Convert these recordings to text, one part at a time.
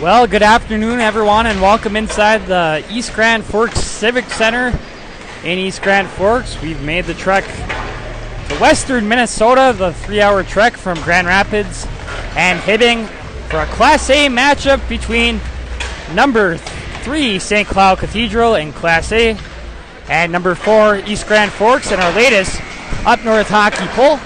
Well, good afternoon, everyone, and welcome inside the East Grand Forks Civic Center in East Grand Forks. We've made the trek to western Minnesota, the 3-hour trek from Grand Rapids and Hibbing for a Class A matchup between number 3 St. Cloud Cathedral in Class A and number 4 East Grand Forks in our latest Up North Hockey poll.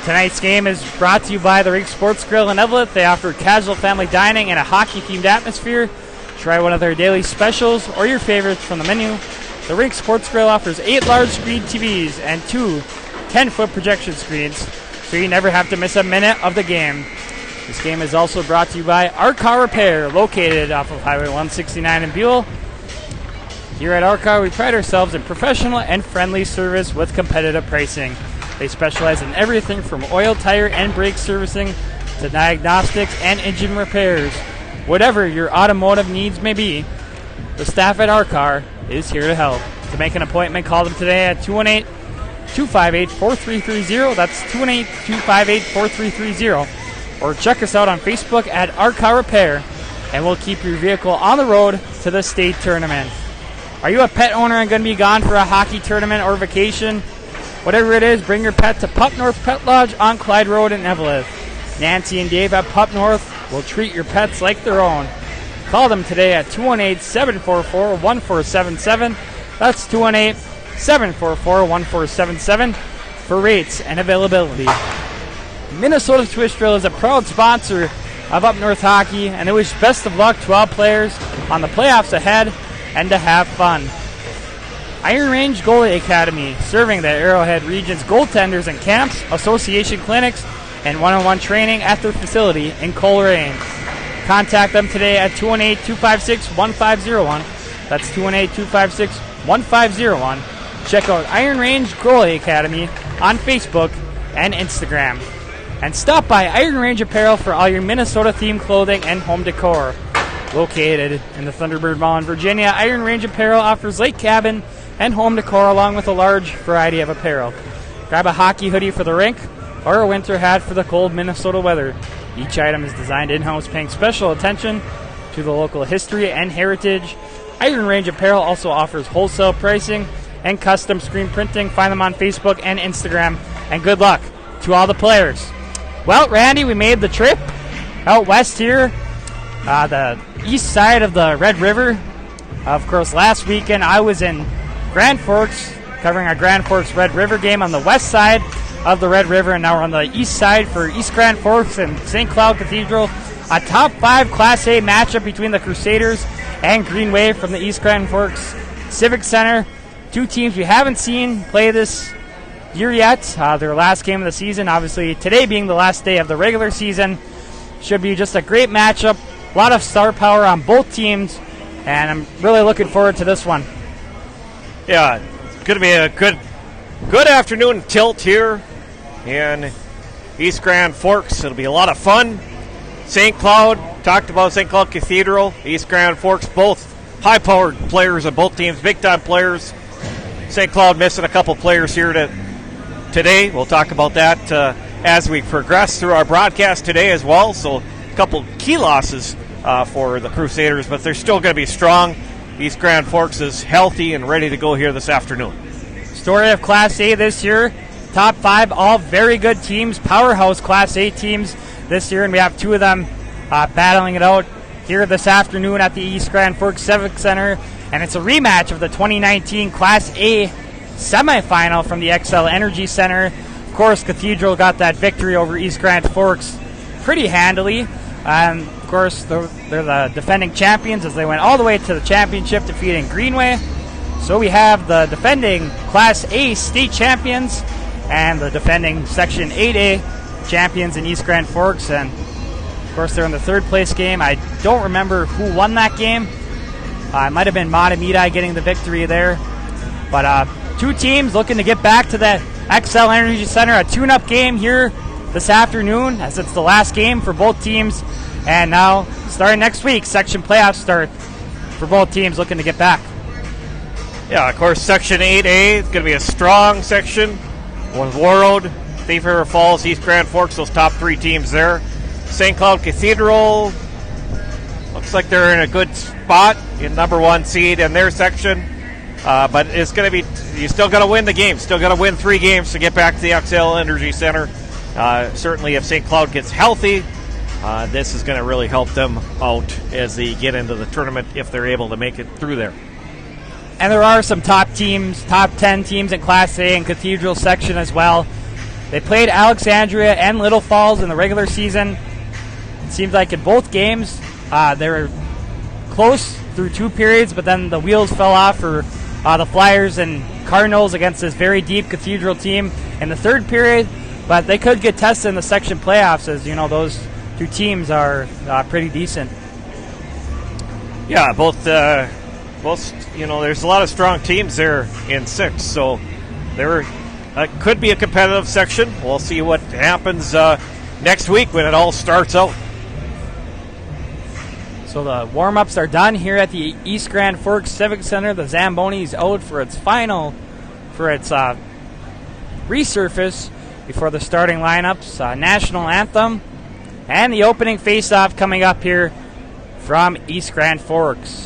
Tonight's game is brought to you by the Rink Sports Grill in Eveleth. They offer casual family dining and a hockey-themed atmosphere. Try one of their daily specials or your favorites from the menu. The Rink Sports Grill offers 8 large-screen TVs and 2 10-foot projection screens, so you never have to miss a minute of the game. This game is also brought to you by Our Car Repair, located off of Highway 169 in Buell. Here at Our Car, we pride ourselves in professional and friendly service with competitive pricing. They specialize in everything from oil, tire, and brake servicing to diagnostics and engine repairs. Whatever your automotive needs may be, the staff at Our Car is here to help. To make an appointment, call them today at 218-258-4330. That's 218-258-4330. Or check us out on Facebook at Our Car Repair, and we'll keep your vehicle on the road to the state tournament. Are you a pet owner and going to be gone for a hockey tournament or vacation? Whatever it is, bring your pet to Pup North Pet Lodge on Clyde Road in Eveleth. Nancy and Dave at Pup North will treat your pets like their own. Call them today at 218-744-1477. That's 218-744-1477 for rates and availability. Minnesota Twist Drill is a proud sponsor of Up North Hockey, and they wish best of luck to all players on the playoffs ahead and to have fun. Iron Range Goalie Academy, serving the Arrowhead region's goaltenders in camps, association clinics, and one-on-one training at their facility in Coleraine. Contact them today at 218-256-1501. That's 218-256-1501. Check out Iron Range Goalie Academy on Facebook and Instagram. And stop by Iron Range Apparel for all your Minnesota-themed clothing and home decor. Located in the Thunderbird Mall in Virginia, Iron Range Apparel offers lake cabin and home decor along with a large variety of apparel. Grab a hockey hoodie for the rink or a winter hat for the cold Minnesota weather. Each item is designed in-house, paying special attention to the local history and heritage. Iron Range Apparel also offers wholesale pricing and custom screen printing. Find them on Facebook and Instagram. And good luck to all the players. Well, Randy, we made the trip out west here, the east side of the Red River. Of course, last weekend I was in Grand Forks, covering our Grand Forks Red River game on the west side of the Red River, and now we're on the east side for East Grand Forks and St. Cloud Cathedral. A top 5 Class A matchup between the Crusaders and Green Wave from the East Grand Forks Civic Center. Two teams we haven't seen play this year yet. Their last game of the season, obviously today being the last day of the regular season. Should be just a great matchup. A lot of star power on both teams, and I'm really looking forward to this one. Yeah, it's going to be a good afternoon tilt here in East Grand Forks. It'll be a lot of fun. St. Cloud, talked about St. Cloud Cathedral, East Grand Forks, both high-powered players on both teams, big-time players. St. Cloud missing a couple players here today. We'll talk about that as we progress through our broadcast today as well. So a couple key losses for the Crusaders, but they're still going to be strong. East Grand Forks is healthy and ready to go here this afternoon. Story of Class A this year. Top 5, all very good teams, powerhouse Class A teams this year, and we have 2 of them battling it out here this afternoon at the East Grand Forks Civic Center, and it's a rematch of the 2019 Class A semifinal from the XL Energy Center. Of course, Cathedral got that victory over East Grand Forks pretty handily. Of course, they're the defending champions as they went all the way to the championship, defeating Greenway. So we have the defending Class A state champions and the defending Section 8A champions in East Grand Forks. And, of course, they're in the third place game. I don't remember who won that game. It might have been Matamidi getting the victory there. But 2 teams looking to get back to the XL Energy Center, a tune-up game here this afternoon, as it's the last game for both teams. And now, starting next week, section playoffs start for both teams looking to get back. Yeah, of course, Section 8A is going to be a strong section with Warroad, Thief River Falls, East Grand Forks, those top 3 teams there. St. Cloud Cathedral, looks like they're in a good spot in number 1 seed in their section. But it's going to be, you still got to win the game. Still got to win 3 games to get back to the XL Energy Center. Certainly, if St. Cloud gets healthy, this is going to really help them out as they get into the tournament if they're able to make it through there. And there are some top teams, top 10 teams in Class A and Cathedral section as well. They played Alexandria and Little Falls in the regular season. It seems like in both games, they were close through 2 periods, but then the wheels fell off for the Flyers and Cardinals against this very deep Cathedral team in the 3rd period. But they could get tested in the section playoffs, as you know, those 2 teams are pretty decent. Yeah, both, you know, there's a lot of strong teams there in 6, so there could be a competitive section. We'll see what happens next week when it all starts out. So the warm-ups are done here at the East Grand Forks Civic Center. The Zamboni is out for its resurface before the starting lineups, national anthem, and the opening face-off coming up here from East Grand Forks.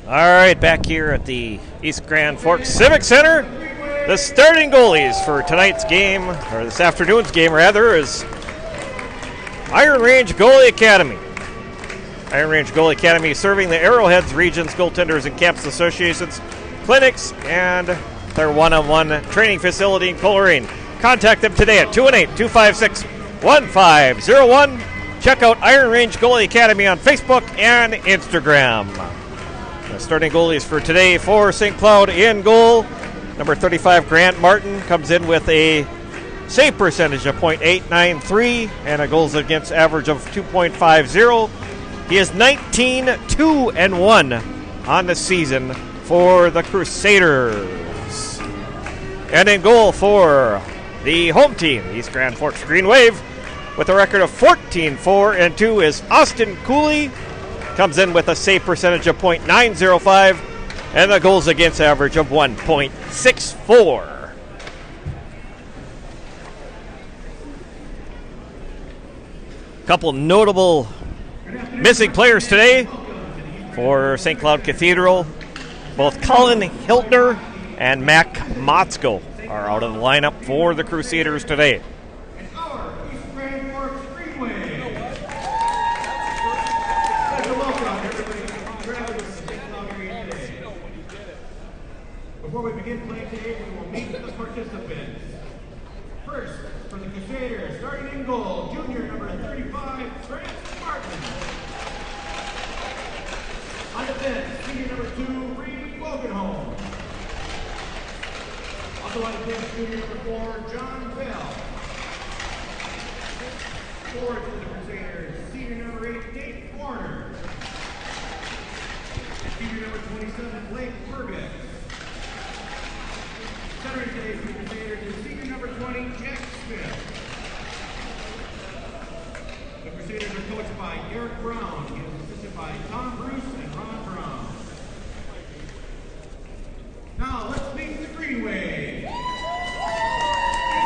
All right, back here at the East Grand Forks Civic Center, the starting goalies for tonight's game, or this afternoon's game rather, is Iron Range Goalie Academy. Iron Range Goalie Academy serving the Arrowheads Regions Goaltenders and Camps Associations clinics and their one-on-one training facility in Coleraine. Contact them today at 218-256-1501. Check out Iron Range Goalie Academy on Facebook and Instagram. The starting goalies for today for St. Cloud in goal. Number 35, Grant Martin, comes in with a save percentage of .893 and a goals against average of 2.50. He is 19-2-1 on the season for the Crusaders. And in goal for the home team, East Grand Forks Green Wave, with a record of 14-4-2 is Austin Cooley. Comes in with a save percentage of .905 and a goals against average of 1.64. Couple notable missing players today for St. Cloud Cathedral. Both Colin Hiltner and Mac Motzko are out of the lineup for the Crusaders today. Before we begin playing today, we will meet the participants. First, for the Crusaders, starting in goal, junior number 35, Grant Martin. On defense, senior number 2, Reed Wogenholm. Also on defense, junior number 4, John Bell. Forward for the Crusaders, senior number 8, Nate Warner. Senior number 27, Blake Burgess. Centering today's Crusaders is senior number 20, Jack Smith. The Crusaders are coached by Eric Brown. He is assisted by Tom Bruce and Ron Brown. Now let's meet the Green Wave. In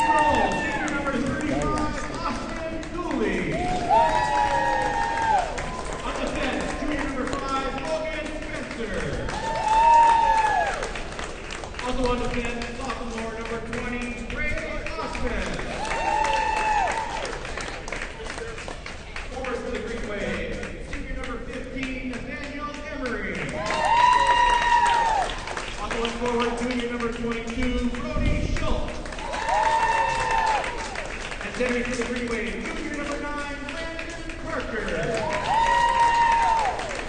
goal, senior number 35, Austin Cooley. On defense, junior number 5, Logan Spencer. Also on defense, sophomore number 20, Ray Osmond. Forward for the Green Wave, senior number 15, Nathaniel Emery. Also on forward, junior number 22, Brody Schultz. And centering for the Green Wave, junior number 9, Brandon Parker.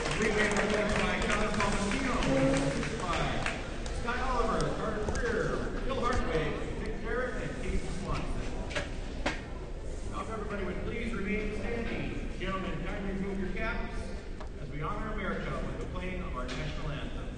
The Green Wave are coached by Kevin Palmantino, assisted by Scott Oliver, Carter Freer, Bill Hartwig, Nick Garrett, and Casey Swanson. Now, if everybody would please remain standing. Gentlemen, kindly remove your caps as we honor America with the playing of our national anthem.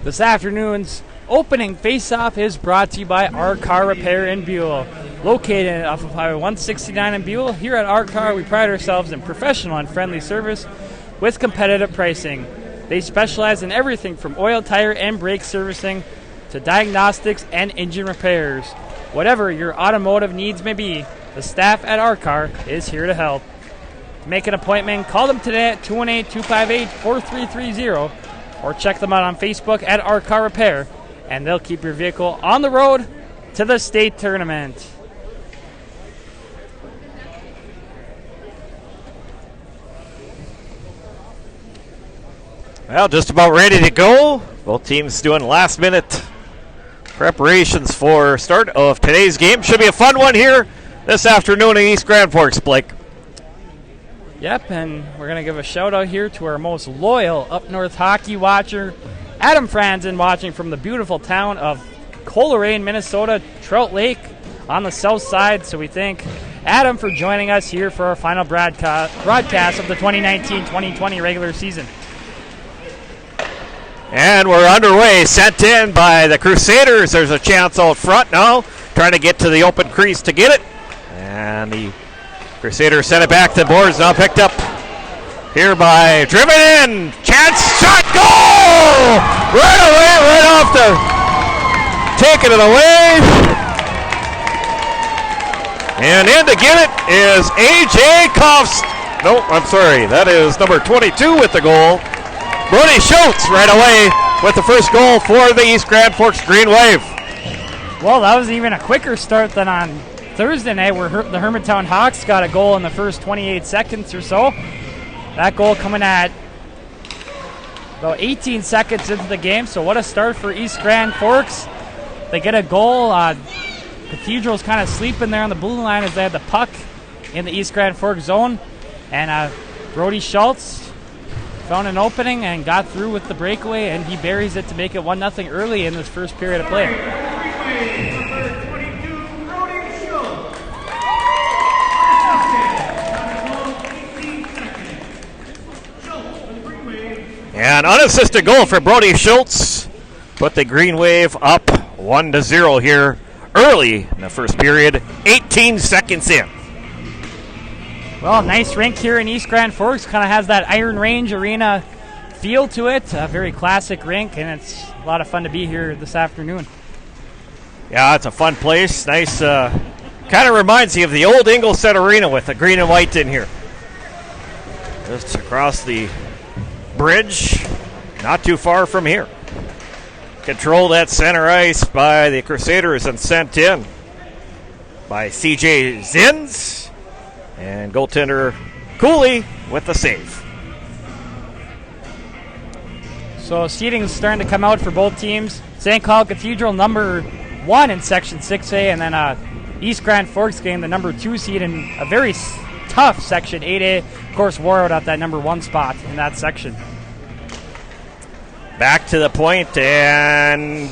This afternoon's opening face-off is brought to you by Our Car Repair in Buell. Located off of Highway 169 in Buell, here at Our Car, we pride ourselves in professional and friendly service with competitive pricing. They specialize in everything from oil, tire, and brake servicing to diagnostics and engine repairs. Whatever your automotive needs may be, the staff at Our Car is here to help. To make an appointment, call them today at 218-258-4330 or check them out on Facebook at Our Car Repair, and they'll keep your vehicle on the road to the state tournament. Well, just about ready to go. Both teams doing last-minute preparations for start of today's game. Should be a fun one here this afternoon in East Grand Forks, Blake. Yep, and we're going to give a shout-out here to our most loyal up-north hockey watcher, Adam Franzen, watching from the beautiful town of Coleraine, Minnesota, Trout Lake on the south side. So we thank Adam for joining us here for our final broadcast of the 2019-2020 regular season. And we're underway, sent in by the Crusaders. There's a chance out front now, trying to get to the open crease to get it. And the Crusaders sent it back to the boards, now picked up here by driven in. Chance, shot, goal! Right away, right off the, taking it away. And in to get it is A.J. Koffs. Nope, I'm sorry, that is number 22 with the goal. Brody Schultz right away with the first goal for the East Grand Forks Green Wave. Well, that was even a quicker start than on Thursday night, where the Hermantown Hawks got a goal in the first 28 seconds or so. That goal coming at about 18 seconds into the game, so what a start for East Grand Forks. They get a goal. Cathedral's kind of sleeping there on the blue line as they had the puck in the East Grand Forks zone. And Brody Schultz found an opening and got through with the breakaway, and he buries it to make it 1-0 early in this first period of play. An unassisted goal for Brody Schultz. Put the Green Wave up 1-0 here early in the first period, 18 seconds in. Well, nice rink here in East Grand Forks. Kind of has that Iron Range Arena feel to it. A very classic rink, and it's a lot of fun to be here this afternoon. Yeah, it's a fun place. Nice. Kind of reminds you of the old Ingolstadt Arena with the green and white in here. Just across the bridge, not too far from here. Controlled at center ice by the Crusaders and sent in by C.J. Zins. And goaltender Cooley with the save. So seeding's starting to come out for both teams. St. Cloud Cathedral number 1 in Section 6A, and then East Grand Forks game, the number 2 seed in a very tough Section 8A. Of course, Warroad at that number 1 spot in that section. Back to the point and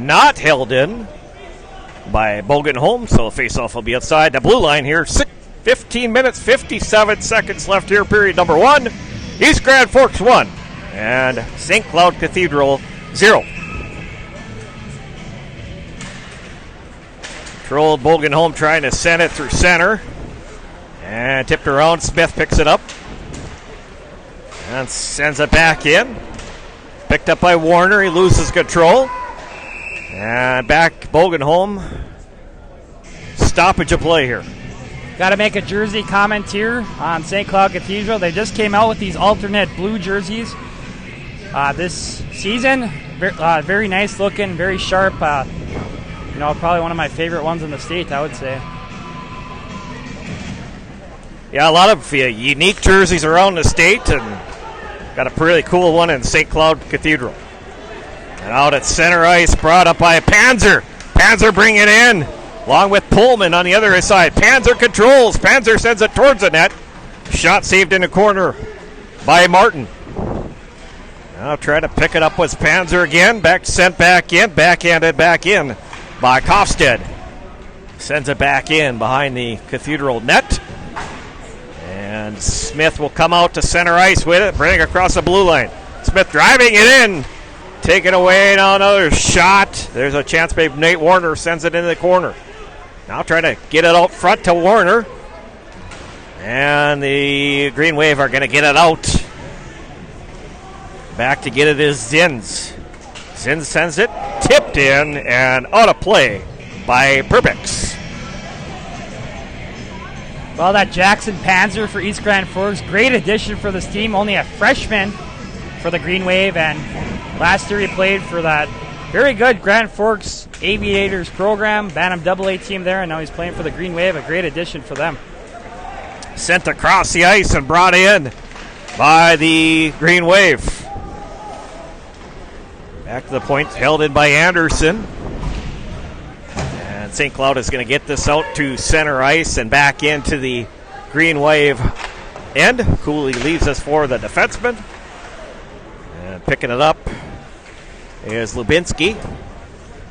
not held in by Bogenholm, so face-off will be outside the blue line here. 15 minutes, 57 seconds left here, period number 1. East Grand Forks 1 and St. Cloud Cathedral 0. Controlled Bogenholm trying to send it through center. And tipped around, Smith picks it up. And sends it back in. Picked up by Warner, he loses control. And back Bogenholm. Stoppage of play here. Got to make a jersey comment here on St. Cloud Cathedral. They just came out with these alternate blue jerseys this season. Very nice looking, very sharp. Probably one of my favorite ones in the state, I would say. Yeah, a lot of unique jerseys around the state, and got a really cool one in St. Cloud Cathedral. And out at center ice, brought up by Panzer. Panzer bringing it in. Along with Pullman on the other side. Panzer controls. Panzer sends it towards the net. Shot saved in the corner by Martin. Now try to pick it up with Panzer again. Sent back in. Backhanded back in by Kofstad. Sends it back in behind the Cathedral net. And Smith will come out to center ice with it. Bring it across the blue line. Smith driving it in. Taken away. Now another shot. There's a chance maybe Nate Warner sends it into the corner. Now trying to get it out front to Warner. And the Green Wave are going to get it out back to get it is Zins. Zins sends it, tipped in, and out of play by Perbix. Well, that Jackson Panzer for East Grand Forks, great addition for this team. Only a freshman for the Green Wave, and last year he played for that very good Grand Forks Aviators program, Bantam AA team there, and now he's playing for the Green Wave. A great addition for them. Sent across the ice and brought in by the Green Wave. Back to the point, held in by Anderson. And St. Cloud is going to get this out to center ice and back into the Green Wave end. Cooley leaves us for the defenseman. And picking it up is Lubinski.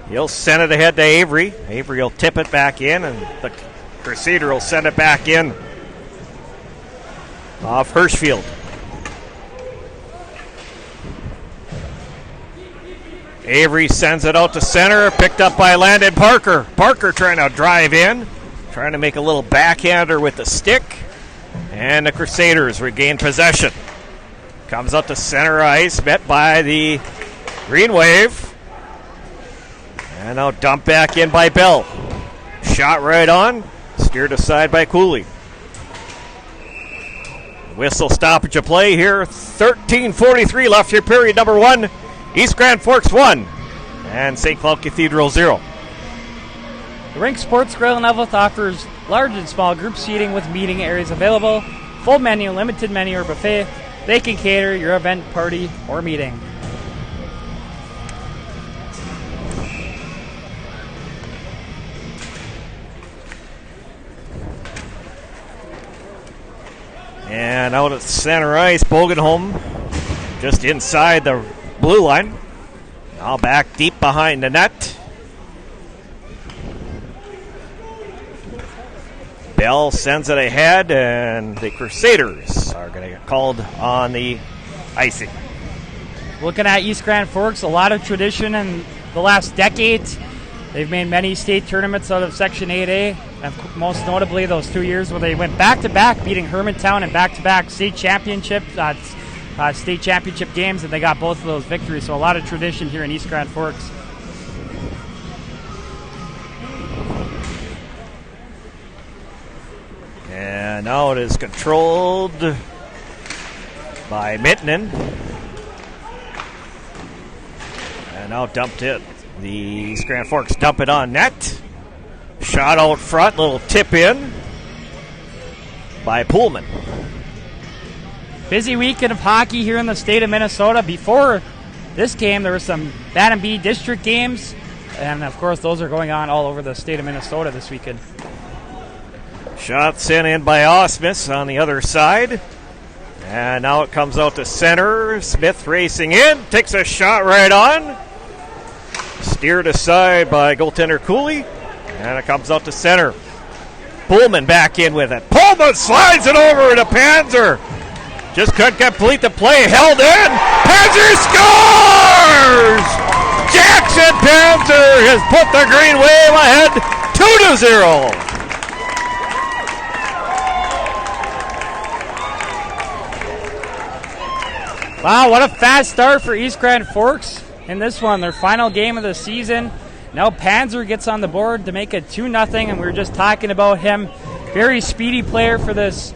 He'll send it ahead to Avery. Avery will tip it back in, and the Crusader will send it back in off Hirschfield. Avery sends it out to center, picked up by Landon Parker. Parker trying to drive in, trying to make a little backhander with the stick, and the Crusaders regain possession. Comes out to center ice, met by the Green Wave, and now dumped back in by Bell. Shot right on, steered aside by Cooley. Whistle stoppage of play here. 13:43 left here, period number 1. East Grand Forks 1 and St. Cloud Cathedral 0. The Rink Sports Grill in Evelyn offers large and small group seating with meeting areas available. Full menu, limited menu, or buffet. They can cater your event, party, or meeting. And out at center ice, Bogenholm just inside the blue line. Now back deep behind the net. Bell sends it ahead, and the Crusaders are going to get called on the icing. Looking at East Grand Forks, a lot of tradition in the last decade. They've made many state tournaments out of Section 8A, and most notably those 2 years where they went back-to-back, beating Hermantown in back-to-back state championship games, and they got both of those victories. So a lot of tradition here in East Grand Forks. And now it is controlled by Mittinen. And now dumped it. The East Grand Forks dump it on net. Shot out front, little tip in by Pullman. Busy weekend of hockey here in the state of Minnesota. Before this game, there were some Bantam B district games, and of course those are going on all over the state of Minnesota this weekend. Shot sent in by Osmus on the other side. And now it comes out to center. Smith racing in, takes a shot right on. Steered aside by goaltender Cooley. And it comes out to center. Pullman back in with it. Pullman slides it over to Panzer. Just couldn't complete the play. Held in. Panzer scores! Jackson Panzer has put the Green Wave ahead 2-0. Wow, what a fast start for East Grand Forks in this one, their final game of the season. Now Panzer gets on the board to make it 2-0, and we were just talking about him. Very speedy player for this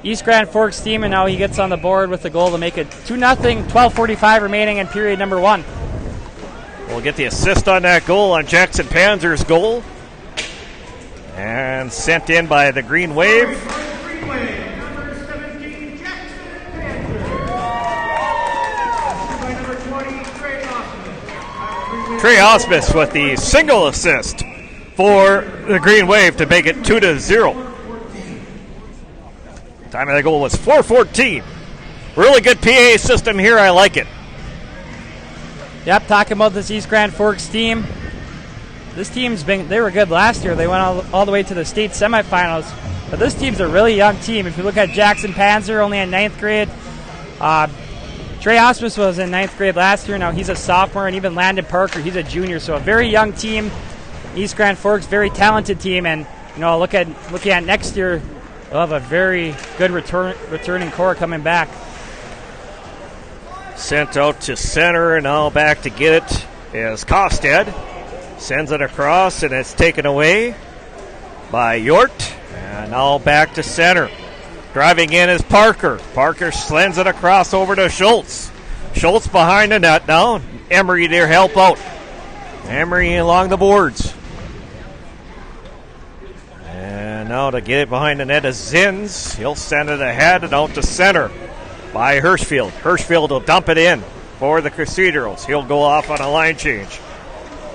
East Grand Forks team, and now he gets on the board with the goal to make it 2-0, 12:45 remaining in period number 1. We'll get the assist on that goal on Jackson Panzer's goal. And sent in by the Green Wave. Trey Osmus with the single assist for the Green Wave to make it 2-0. Time of the goal was 4:14. Really good PA system here. I like it. Yep, talking about this East Grand Forks team. This team's they were good last year. They went all the way to the state semifinals. But this team's a really young team. If you look at Jackson Panzer, only in 9th grade. Trey Osmus was in 9th grade last year. Now he's a sophomore, and even Landon Parker, he's a junior. So a very young team. East Grand Forks, very talented team. And looking at next year, they'll have a very good returning core coming back. Sent out to center, and now back to get it is Kosted. Sends it across, and it's taken away by Yort. And now back to center. Driving in is Parker. Parker sends it across over to Schultz. Schultz behind the net now. Emery there help out. Emery along the boards. And now to get it behind the net is Zins. He'll send it ahead and out to center by Hirschfield. Hirschfield will dump it in for the Cathedrals. He'll go off on a line change.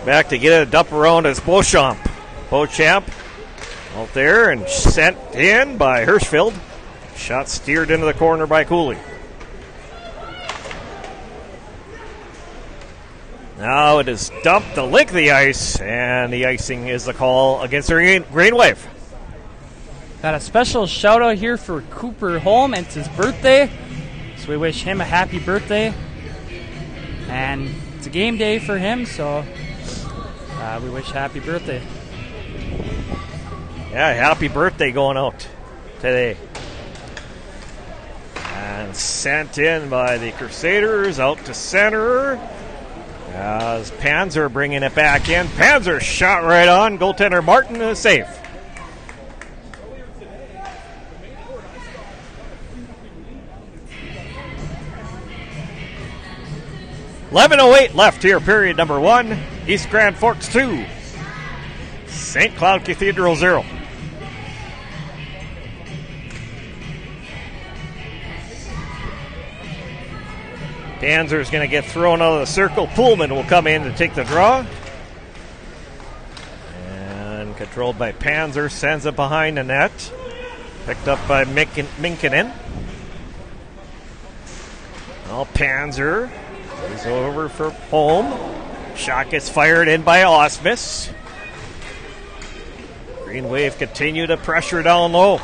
Back to get it, dump around is Beauchamp. Beauchamp out there and sent in by Hirschfield. Shot steered into the corner by Cooley. Now it is dumped the length of the ice, and the icing is the call against the Green Wave. Got a special shout out here for Cooper Holm. It's his birthday, so we wish him a happy birthday. And it's a game day for him, so we wish happy birthday. Yeah, happy birthday going out today. And sent in by the Crusaders out to center. As Panzer bringing it back in. Panzer shot right on. Goaltender Martin is safe. .11:08 left here, period number 1. East Grand Forks 2. St. Cloud Cathedral 0. Panzer's going to get thrown out of the circle. Pullman will come in to take the draw. And controlled by Panzer. Sends it behind the net. Picked up by Minkinen. Now Panzer is over for home. Shot gets fired in by Osmus. Green Wave continue to pressure down low.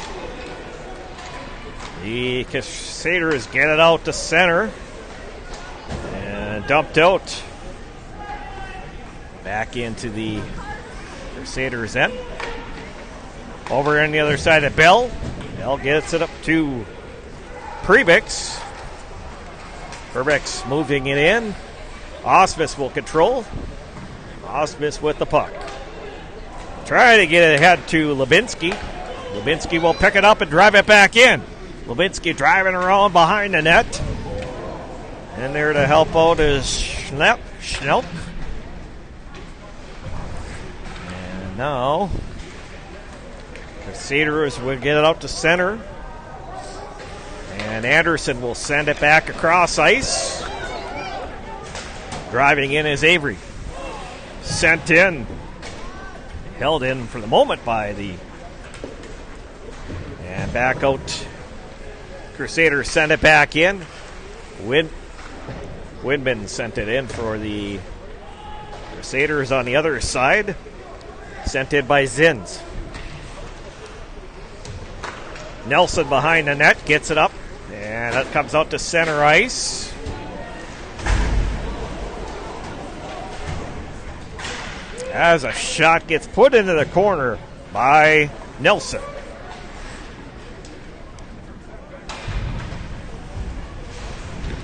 The Crusaders get it out to center. Dumped out. Back into the Crusaders end. Over on the other side of Bell. Bell gets it up to Prebix. Prebix moving it in. Osmus will control. Osmus with the puck. Try to get it ahead to Lubinsky. Lubinsky will pick it up and drive it back in. Lubinsky driving around behind the net. And there to help out is Schnelk. And now, Crusaders will get it out to center. And Anderson will send it back across ice. Driving in is Avery. Sent in. Held in for the moment by the... And back out. Crusaders send it back in. Windman sent it in for the Crusaders on the other side. Sent in by Zins. Nelson behind the net gets it up. And that comes out to center ice. As a shot gets put into the corner by Nelson.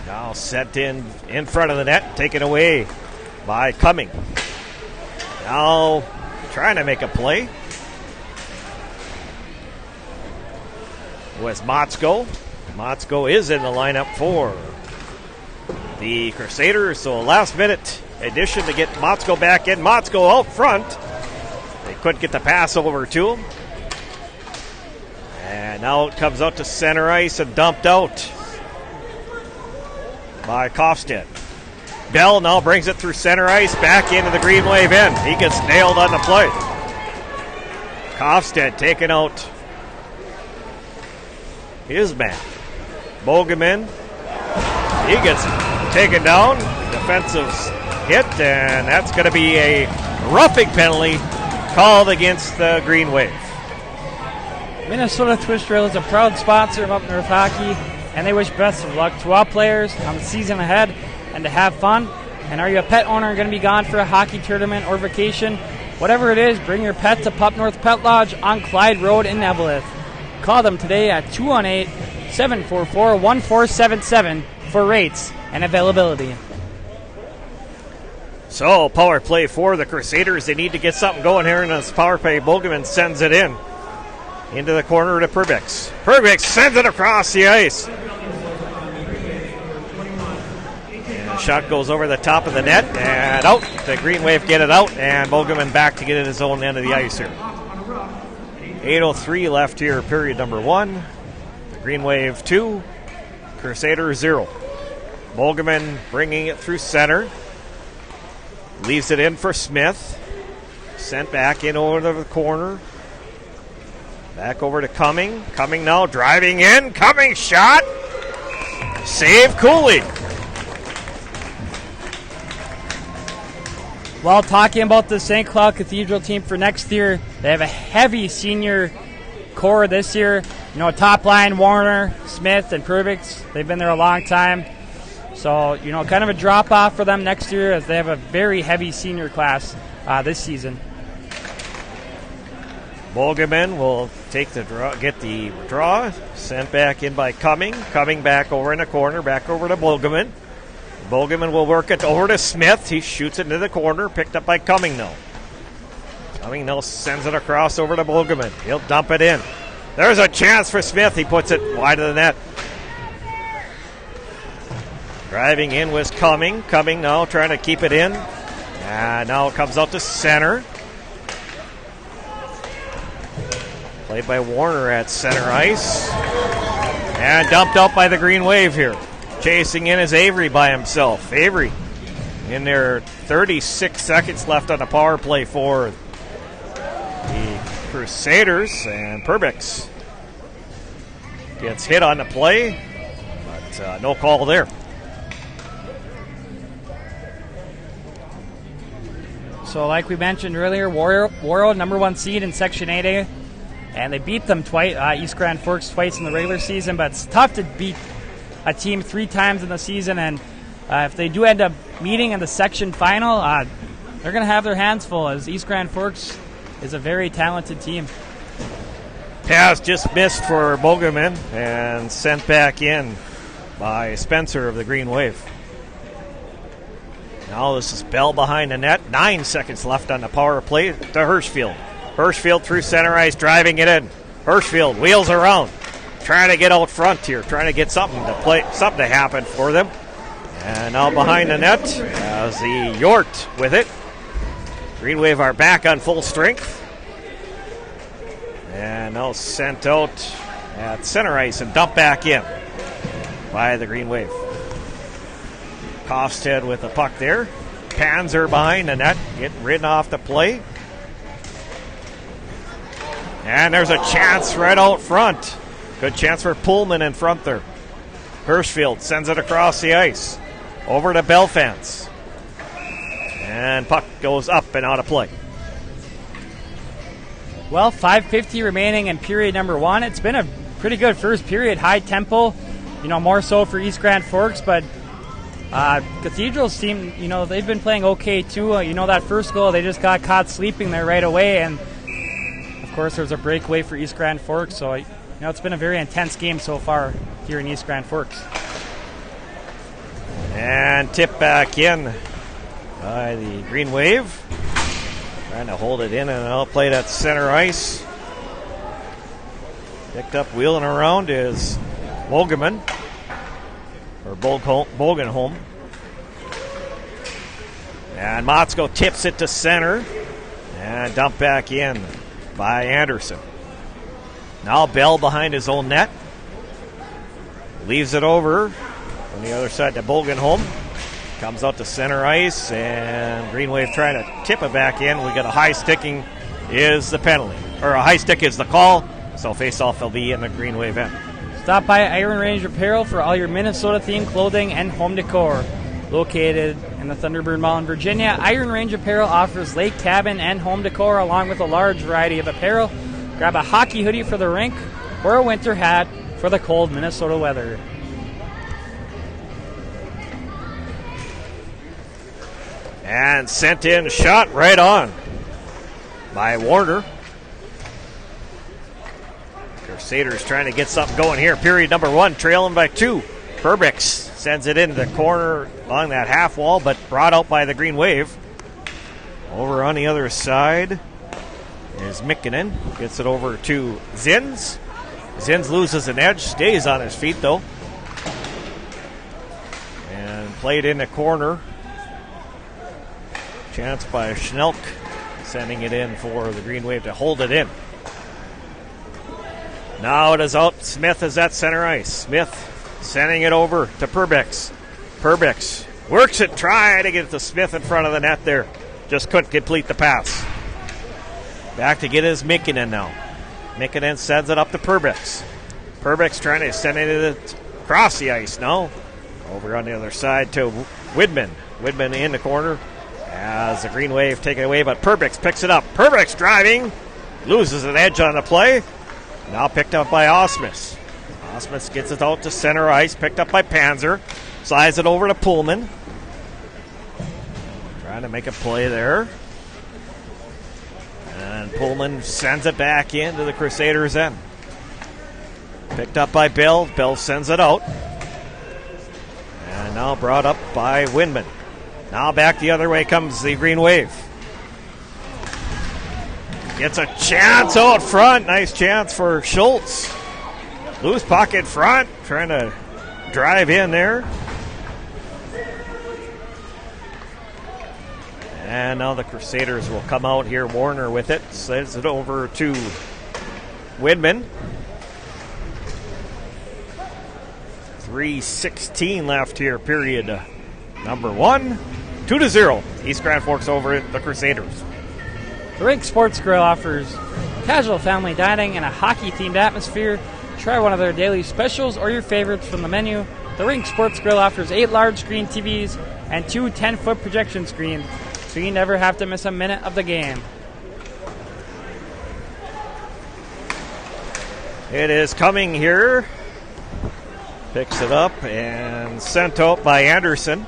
Now sent in front of the net, taken away by Cumming. Now trying to make a play was Motzko. Motzko is in the lineup for the Crusaders, so a last minute addition to get Motzko back in. Motzko out front. They couldn't get the pass over to him. And now it comes out to center ice and dumped out by Kofstedt. Bell now brings it through center ice, back into the Green Wave end. He gets nailed on the play. Kofstedt taking out his man. Bogeman, he gets taken down. Defensive hit, and that's going to be a roughing penalty called against the Green Wave. Minnesota Twist Trail is a proud sponsor of Up North Hockey, and they wish best of luck to all players on the season ahead and to have fun. And are you a pet owner and going to be gone for a hockey tournament or vacation? Whatever it is, bring your pet to Pup North Pet Lodge on Clyde Road in Eveleth. Call them today at 744-1477 for rates and availability. So, power play for the Crusaders. They need to get something going here, and this power play, Bogeman sends it in. Into the corner to Perbix. Perbix sends it across the ice. And the shot goes over the top of the net and out. The Green Wave get it out, and Bogeman back to get it his own end of the ice here. 8:03 left here, period number 1. The Green Wave 2, Crusader 0. Bogeman bringing it through center. Leaves it in for Smith. Sent back in over to the corner. Back over to Cumming. Cumming now driving in. Cumming shot. Save Cooley. While talking about the St. Cloud Cathedral team for next year, they have a heavy senior core this year. You know, top line, Warner, Smith, and Perbix. They've been there a long time. So, you know, kind of a drop-off for them next year as they have a very heavy senior class this season. Bogeman will take the draw, get the draw, sent back in by Cumming. Cumming back over in the corner, back over to Bogeman. Bogeman will work it over to Smith. He shoots it into the corner, picked up by Cumming now. Cumming now sends it across over to Bogeman. He'll dump it in. There's a chance for Smith. He puts it wide of the net. Driving in was Cumming. Cumming now trying to keep it in. And now it comes out to center. Played by Warner at center ice. And dumped out by the Green Wave here. Chasing in is Avery by himself. Avery in there, 36 seconds left on the power play for the Crusaders. And Perbix gets hit on the play, but no call there. So like we mentioned earlier, Warroad number 1 seed in Section 8A. And they beat them twice, East Grand Forks twice in the regular season, but it's tough to beat a team 3 times in the season. And if they do end up meeting in the section final, they're going to have their hands full, as East Grand Forks is a very talented team. Pass just missed for Bogeman and sent back in by Spencer of the Green Wave. Now this is Bell behind the net. 9 seconds left on the power play to Hirschfield. Hirschfield through center ice, driving it in. Hirschfield wheels around, trying to get out front here, trying to get something to happen for them. And now behind the net, as the Yort with it. Green Wave are back on full strength. And now sent out at center ice and dumped back in by the Green Wave. Kosted with the puck there. Panzer behind the net, getting ridden off the play. And there's a chance right out front. Good chance for Pullman in front there. Hirschfield sends it across the ice. Over to Belfance. And puck goes up and out of play. Well, 5:50 remaining in period number 1. It's been a pretty good first period. High tempo, you know, more so for East Grand Forks, but Cathedral's team, you know, they've been playing okay too. You know, that first goal, they just got caught sleeping there right away, and of course there was a breakaway for East Grand Forks, so you know, it's been a very intense game so far here in East Grand Forks. And tip back in by the Green Wave. Trying to hold it in and out, played at center ice. Picked up wheeling around is Bogeman. Or Bogenholm. And Motzko tips it to center. And dumped back in by Anderson. Now Bell behind his own net. Leaves it over on the other side to Bogenholm. Comes out to center ice, and Green Wave trying to tip it back in. We got a high sticking is the penalty. Or a high stick is the call. So face-off will be in the Green Wave end. Stop by Iron Range Apparel for all your Minnesota-themed clothing and home decor. Located in the Thunderbird Mall in Virginia, Iron Range Apparel offers lake cabin and home decor along with a large variety of apparel. Grab a hockey hoodie for the rink or a winter hat for the cold Minnesota weather. And sent in, shot right on by Warner. Crusaders trying to get something going here. Period number 1, trailing by 2. Perbix sends it into the corner along that half wall, but brought out by the Green Wave. Over on the other side is Mikkonen. Gets it over to Zins. Zins loses an edge, stays on his feet though. And played in the corner. Chance by Schnelk, sending it in for the Green Wave to hold it in. Now it is out. Smith is at center ice. Smith sending it over to Perbix. Perbix works it, trying to get it to Smith in front of the net there. Just couldn't complete the pass. Back to get his Mikkonen now. Mikkonen sends it up to Perbix. Perbix trying to send it across the ice now. Over on the other side to Widman. Widman in the corner as the Green Wave take it away, but Perbix picks it up. Perbix driving, loses an edge on the play. Now picked up by Osmus. Osmus gets it out to center ice, picked up by Panzer. Slides it over to Pullman. Trying to make a play there. And Pullman sends it back into the Crusaders' end. Picked up by Bell. Bell sends it out. And now brought up by Windman. Now back the other way comes the Green Wave. Gets a chance out front. Nice chance for Schultz. Loose puck in front. Trying to drive in there. And now the Crusaders will come out here. Warner with it. Sends it over to Widman. 3:16 left here, period number 1. 2-0. East Grand Forks over the Crusaders. The Rink Sports Grill offers casual family dining and a hockey-themed atmosphere. Try one of their daily specials or your favorites from the menu. The Rink Sports Grill offers 8 large screen TVs and 2 10-foot projection screens, so you never have to miss a minute of the game. It is coming here. Picks it up and sent out by Anderson.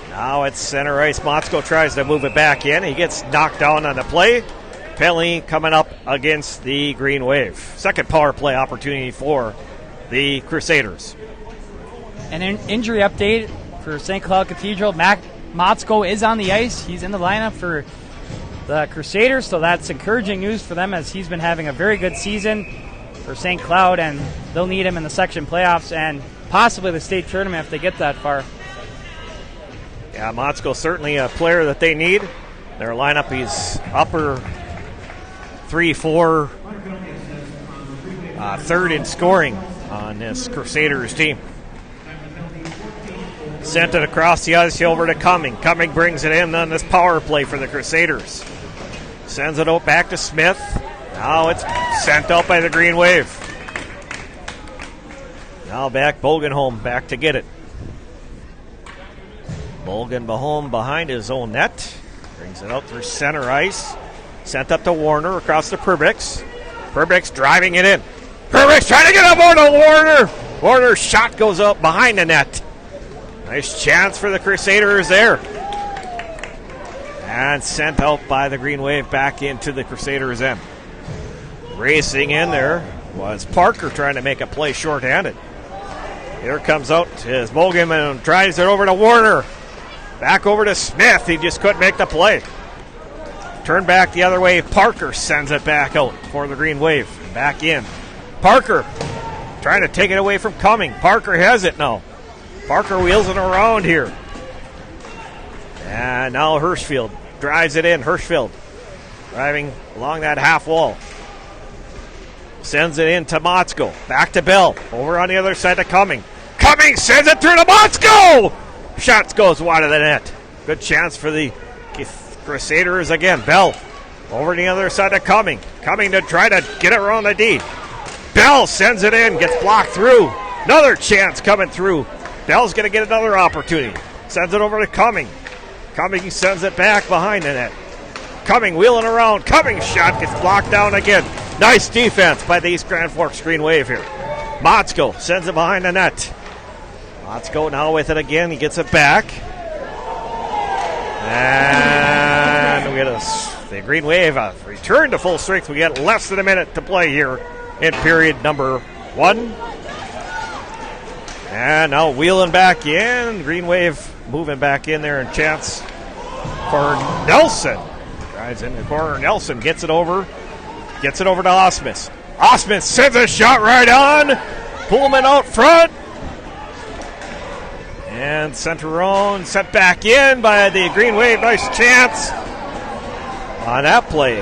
Now it's center ice. Motzko tries to move it back in. He gets knocked down on the play. Penalty coming up against the Green Wave. Second power play opportunity for the Crusaders. An injury update for St. Cloud Cathedral. Mac Motzko is on the ice. He's in the lineup for the Crusaders, so that's encouraging news for them as he's been having a very good season for St. Cloud, and they'll need him in the section playoffs and possibly the state tournament if they get that far. Yeah, Motzko certainly a player that they need. Their lineup is upper 3-4, third in scoring on this Crusaders team. Sent it across the ice over to Cumming. Cumming brings it in on this power play for the Crusaders. Sends it out back to Smith. Now it's sent out by the Green Wave. Now back Bogenholm back to get it. Bogenholm behind his own net. Brings it out through center ice. Sent up to Warner across to Perbix. Perbix driving it in. Perbix trying to get up on Warner. Warner's shot goes up behind the net. Nice chance for the Crusaders there. And sent out by the Green Wave back into the Crusaders' end. Racing in there was Parker trying to make a play shorthanded. Here comes out his Bogan and drives it over to Warner. Back over to Smith. He just couldn't make the play. Turn back the other way. Parker sends it back out for the Green Wave. Back in. Parker trying to take it away from Cumming. Parker has it now. Parker wheels it around here. And now Hirschfield drives it in. Hirschfield driving along that half wall. Sends it in to Motzko. Back to Bell. Over on the other side to Cumming. Cumming sends it through to Motzko! Shots goes wide of the net. Good chance for the Crusaders again. Bell over the other side to Cumming. Cumming to try to get it around the D. Bell sends it in. Gets blocked through. Another chance coming through. Bell's going to get another opportunity. Sends it over to Cumming. Cumming sends it back behind the net. Cumming wheeling around. Cumming shot gets blocked down again. Nice defense by the East Grand Forks Green Wave here. Motzko sends it behind the net. Motzko now with it again. He gets it back. And we get the Green Wave return to full strength. We got less than a minute to play here in period number 1. And now wheeling back in. Green Wave moving back in there, and chance for Nelson. Drives in the corner. Nelson gets it over. Gets it over to Osmus. Osmus sends a shot right on. Pullman out front. And center own. Set back in by the Green Wave. Nice chance on that play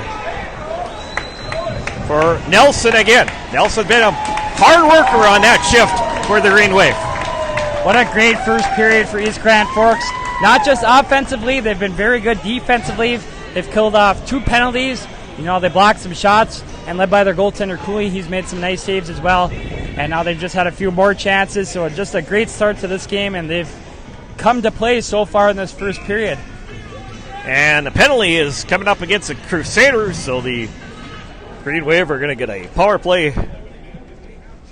for Nelson again. Nelson been a hard worker on that shift for the Green Wave. What a great first period for East Grand Forks. Not just offensively, they've been very good defensively. They've killed off 2 penalties. You know, they blocked some shots, and led by their goaltender, Cooley, he's made some nice saves as well. And now they've just had a few more chances, so just a great start to this game, and they've come to play so far in this first period. And the penalty is coming up against the Crusaders, so the Green Wave are going to get a power play the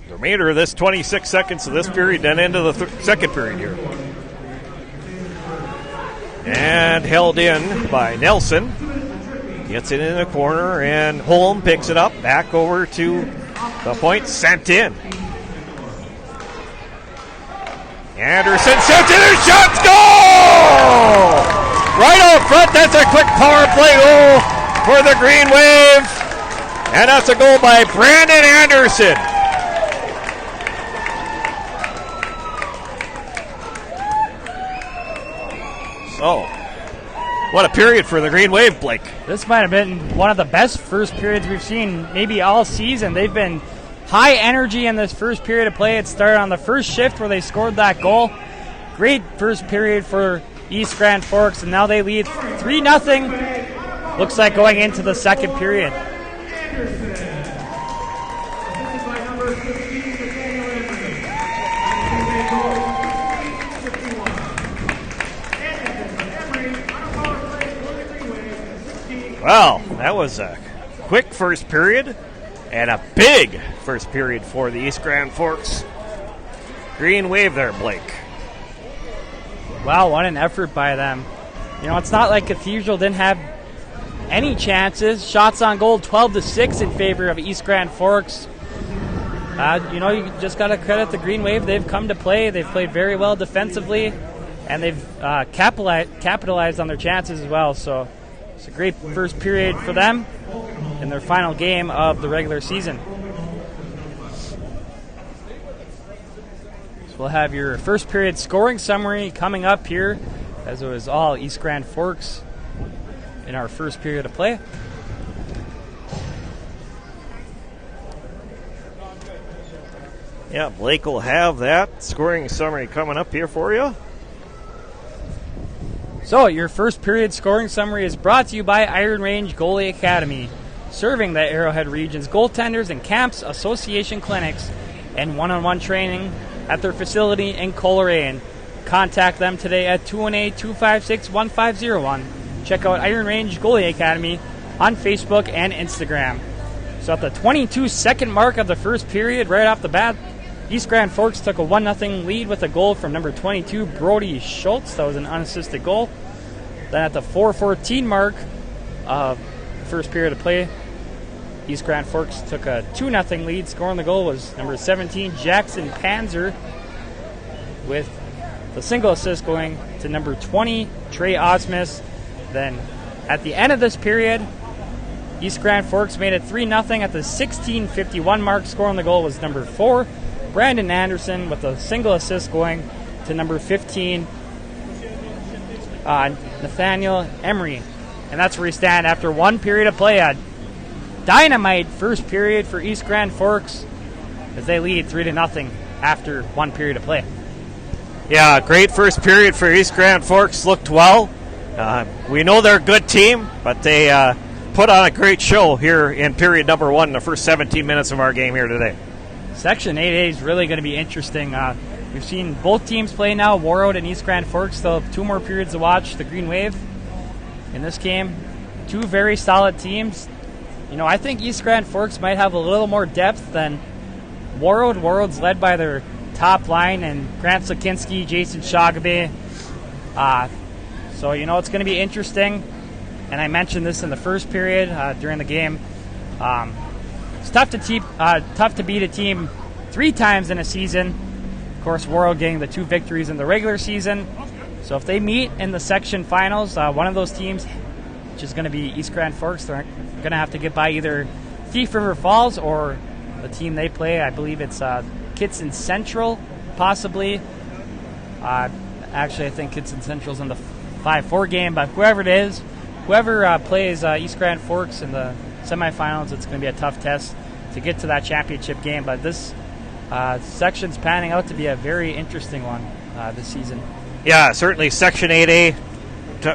remainder of this 26 seconds of this period, then into the second period here. And held in by Nelson. Gets it in the corner, and Holm picks it up. Back over to the point, sent in. Anderson sent it, and shots goal! Right out front, that's a quick power play goal for the Green Wave. And that's a goal by Brandon Anderson. So, what a period for the Green Wave, Blake. This might have been one of the best first periods we've seen maybe all season. They've been high energy in this first period of play. It started on the first shift where they scored that goal. Great first period for East Grand Forks, and now they lead 3-0. Looks like going into the second period. Well, that was a quick first period and a big first period for the East Grand Forks Green Wave there, Blake. Wow, what an effort by them. You know, it's not like Cathedral didn't have any chances. Shots on goal, 12-6 in favor of East Grand Forks. You know, you just got to credit the Green Wave. They've come to play. They've played very well defensively, and they've capitalized on their chances as well. So it's a great first period for them in their final game of the regular season. So we'll have your first period scoring summary coming up here, as it was all East Grand Forks in our first period of play. Yeah, Blake will have that scoring summary coming up here for you. So, your first period scoring summary is brought to you by Iron Range Goalie Academy, serving the Arrowhead region's goaltenders and camps, association clinics, and one-on-one training at their facility in Coleraine. Contact them today at 218-256-1501. Check out Iron Range Goalie Academy on Facebook and Instagram. So at the 22-second mark of the first period, right off the bat, East Grand Forks took a 1-0 lead with a goal from number 22, Brody Schultz. That was an unassisted goal. Then at the 4:14 mark of the first period of play, East Grand Forks took a 2-0 lead. Scoring the goal was number 17, Jackson Panzer, with the single assist going to number 20, Trey Osmus. Then at the end of this period, East Grand Forks made it 3-0 at the 16:51 mark. Scoring the goal was number 4, Brandon Anderson, with a single assist going to number 15, Nathaniel Emery. And that's where we stand after one period of play. A dynamite first period for East Grand Forks as they lead 3-0 after one period of play. Yeah, great first period for East Grand Forks. Looked well. We know they're a good team, but they put on a great show here in period number 1, the first 17 minutes of our game here today. Section 8A is really going to be interesting. We've seen both teams play now, Warroad and East Grand Forks. They'll have 2 more periods to watch. The Green Wave in this game, 2 very solid teams. You know, I think East Grand Forks might have a little more depth than Warroad. Warroad's led by their top line and Grant Sakinski, Jason Shagabe. So, you know, it's going to be interesting. And I mentioned this in the first period during the game. It's tough to beat a team 3 times in a season. Of course, Warroad getting the 2 victories in the regular season. So if they meet in the section finals, one of those teams, which is going to be East Grand Forks, they're going to have to get by either Thief River Falls or the team they play. I believe it's Kitson Central, possibly. Actually, I think Kitson Central's in the 5-4 game, but whoever it is, whoever plays East Grand Forks in the semifinals, it's going to be a tough test to get to that championship game. But this section's panning out to be a very interesting one this season. Yeah, certainly Section 8A.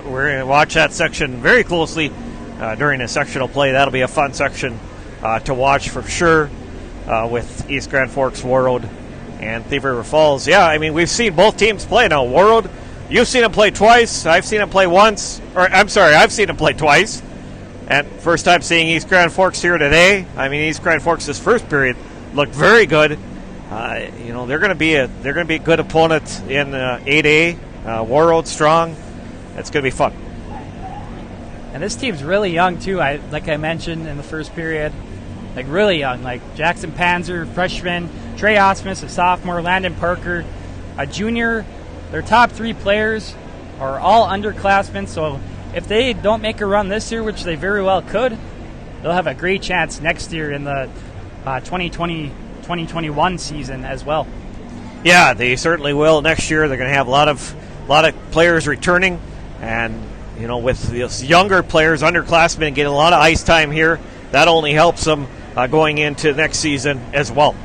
We're going to watch that section very closely during the sectional play. That'll be a fun section to watch for sure with East Grand Forks, Warroad, and Thief River Falls. Yeah, I mean, we've seen both teams play now. Warroad, you've seen them play twice. I've seen them play once. I've seen them play twice. And first time seeing East Grand Forks here today. I mean, East Grand Forks' first period looked very good. They're going to be a good opponent in 8A. Warroad strong. It's going to be fun. And this team's really young too. Like I mentioned in the first period, like really young. Like Jackson Panzer, freshman, Trey Osmus, a sophomore, Landon Parker, a junior. Their top 3 players are all underclassmen. So if they don't make a run this year, which they very well could, they'll have a great chance next year in the 2020-2021 season as well. Yeah, they certainly will. Next year, they're going to have a lot of players returning, and with these younger players, underclassmen, getting a lot of ice time here, that only helps them going into next season as well.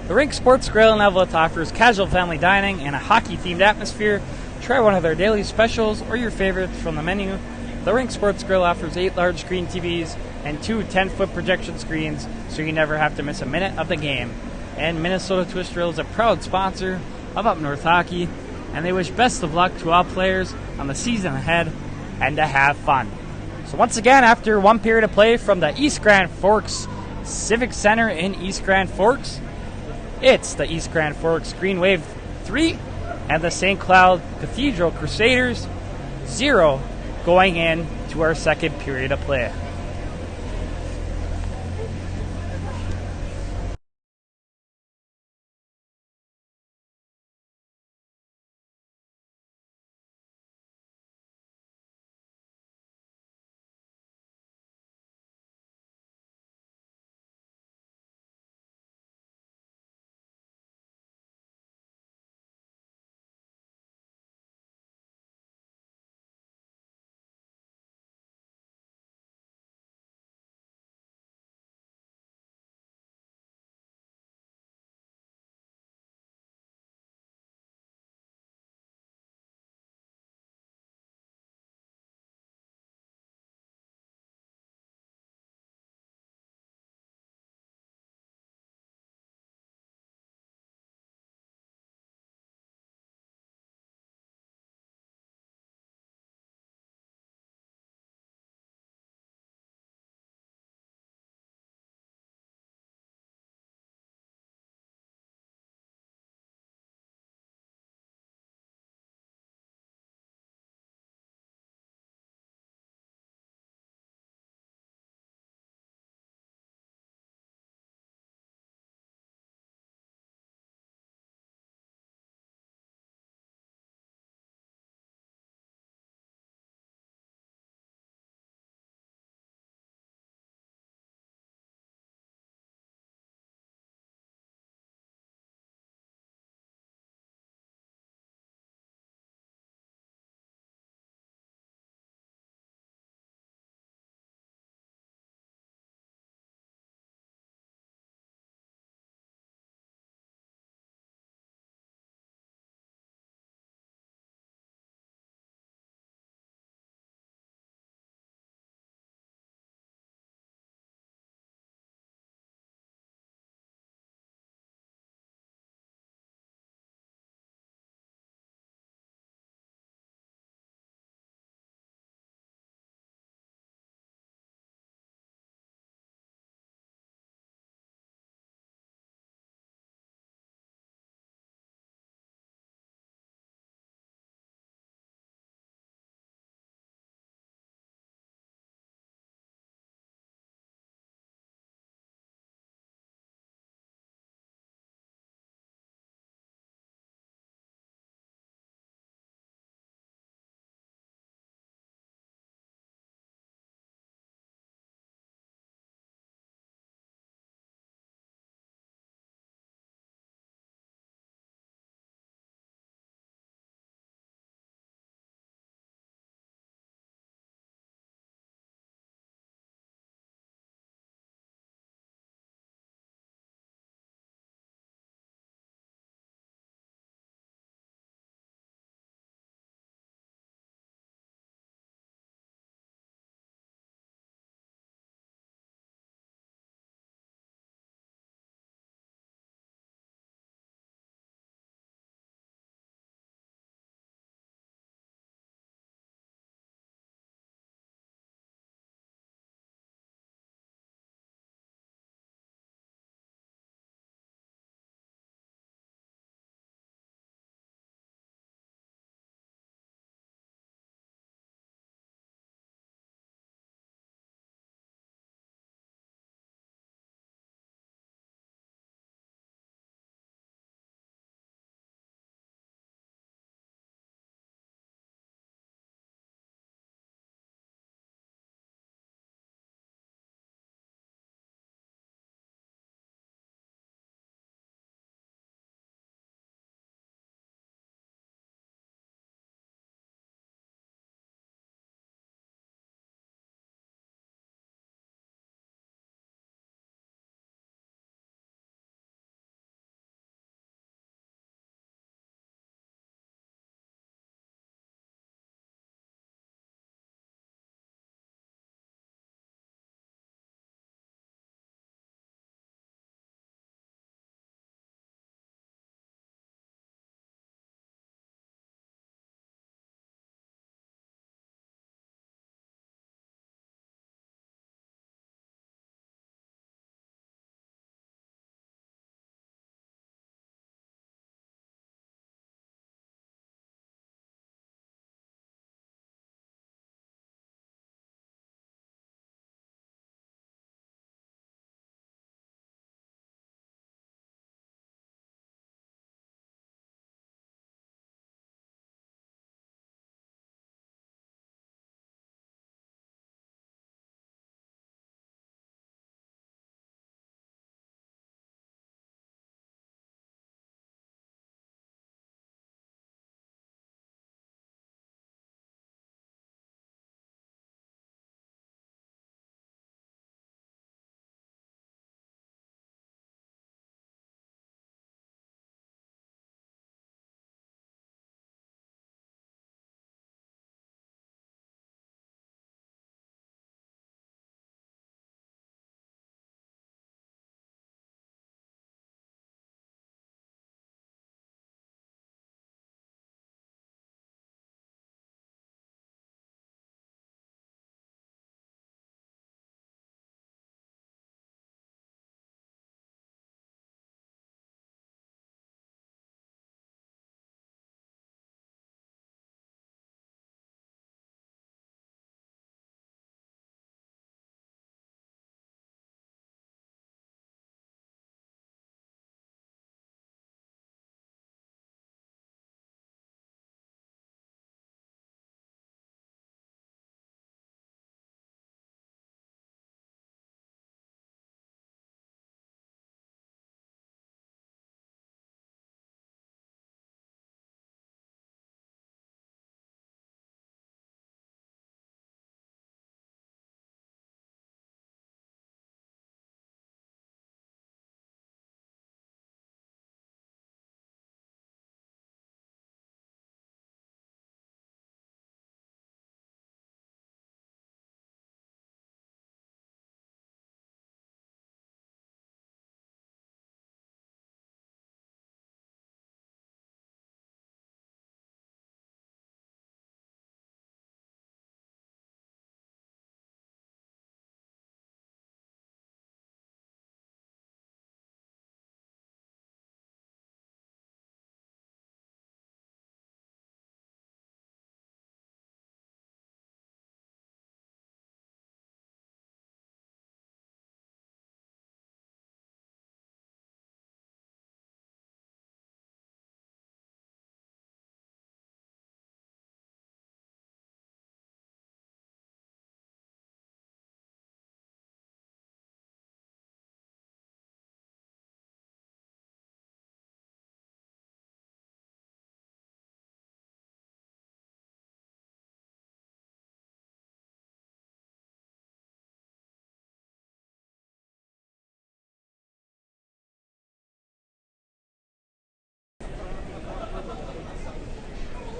The Rink Sports Grill in Eveleth offers casual family dining and a hockey-themed atmosphere. Try one of their daily specials or your favorites from the menu. The Rink Sports Grill offers 8 large screen TVs and 2 10-foot projection screens, so you never have to miss a minute of the game. And Minnesota Twist Drill is a proud sponsor of Up North Hockey, and they wish best of luck to all players on the season ahead and to have fun. So once again, after 1 period of play from the East Grand Forks Civic Center in East Grand Forks, it's the East Grand Forks Green Wave 3 and the St. Cloud Cathedral Crusaders 0 going in to our second period of play.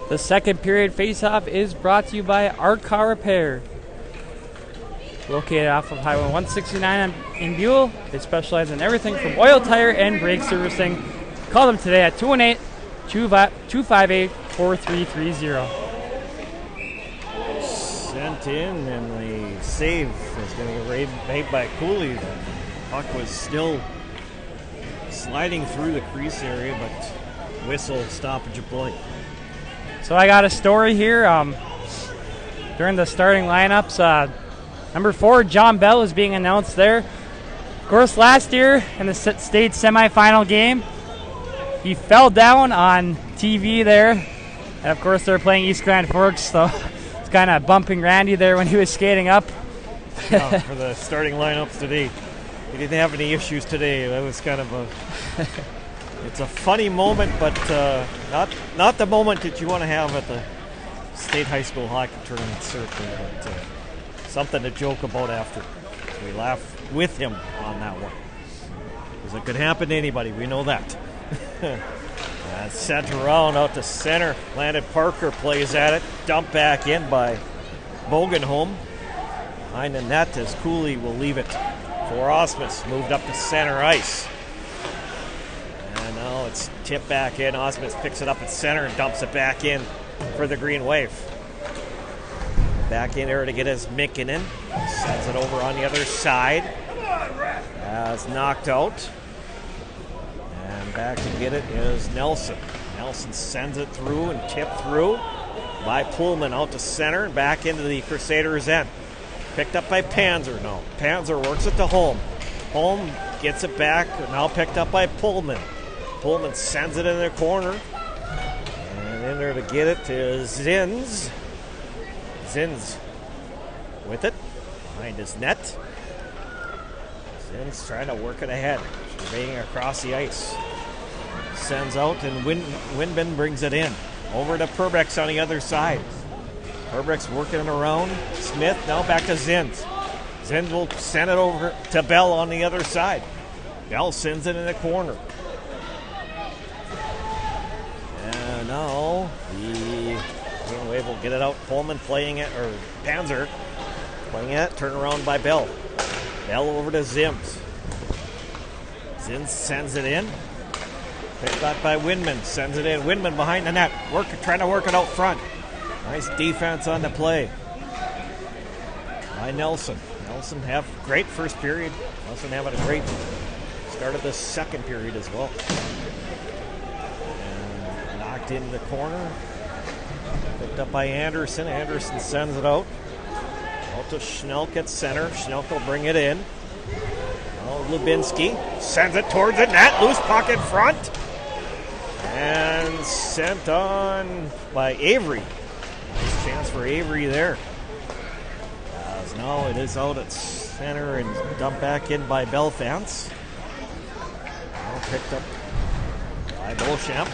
The second period face-off is brought to you by Our Car Repair. Located off of Highway 169 in Buell, they specialize in everything from oil, tire, and brake servicing. Call them today at 218-258-4330. Sent in, and the save is going to be made by Cooley. The puck was still sliding through the crease area, but whistle stoppage of play. So I got a story here. During the starting lineups, number 4, John Bell, is being announced there. Of course, last year in the state semifinal game, he fell down on TV there. And of course, they're playing East Grand Forks, so it's kind of bumping Randy there when he was skating up. For the starting lineups today, he didn't have any issues today. That was kind of it's a funny moment, but not the moment that you want to have at the state high school hockey tournament, certainly, but something to joke about after. So we laugh with him on that one, because it could happen to anybody. We know that. And sent around out to center. Landon Parker plays at it. Dumped back in by Bogenholm. Behind the net as Cooley will leave it for Osmus. Moved up to center ice. And now it's tipped back in. Osmus picks it up at center and dumps it back in for the Green Wave. Back in there to get his Mikkinen. Sends it over on the other side. As knocked out. And back to get it is Nelson. Nelson sends it through and tipped through by Pullman out to center and back into the Crusaders' end. Picked up by Panzer. No, Panzer works it to Holm. Holm gets it back, now picked up by Pullman. Pullman sends it in the corner. And in there to get it is Zins. Zins with it behind his net. Zins trying to work it ahead. Surveying across the ice. Sends out and Winbin brings it in. Over to Perbrex on the other side. Perbrex working it around. Smith now back to Zins. Zins will send it over to Bell on the other side. Bell sends it in the corner. And now the Green Wave will get it out. Pullman playing it, or Panzer playing it. Turn around by Bell. Bell over to Zims. Zins sends it in. Picked up by Winman. Sends it in. Winman behind the net. Trying to work it out front. Nice defense on the play by Nelson. Nelson have great first period. Nelson having a great start of the second period as well. And knocked in the corner. Picked up by Anderson. Anderson sends it out. Out to Schnelk at center. Schnelk will bring it in. Now Lubinski sends it towards the net. Loose puck in front. And sent on by Avery. Nice chance for Avery there. As now it is out at center and dumped back in by Belfance. Now picked up by Beauchamp.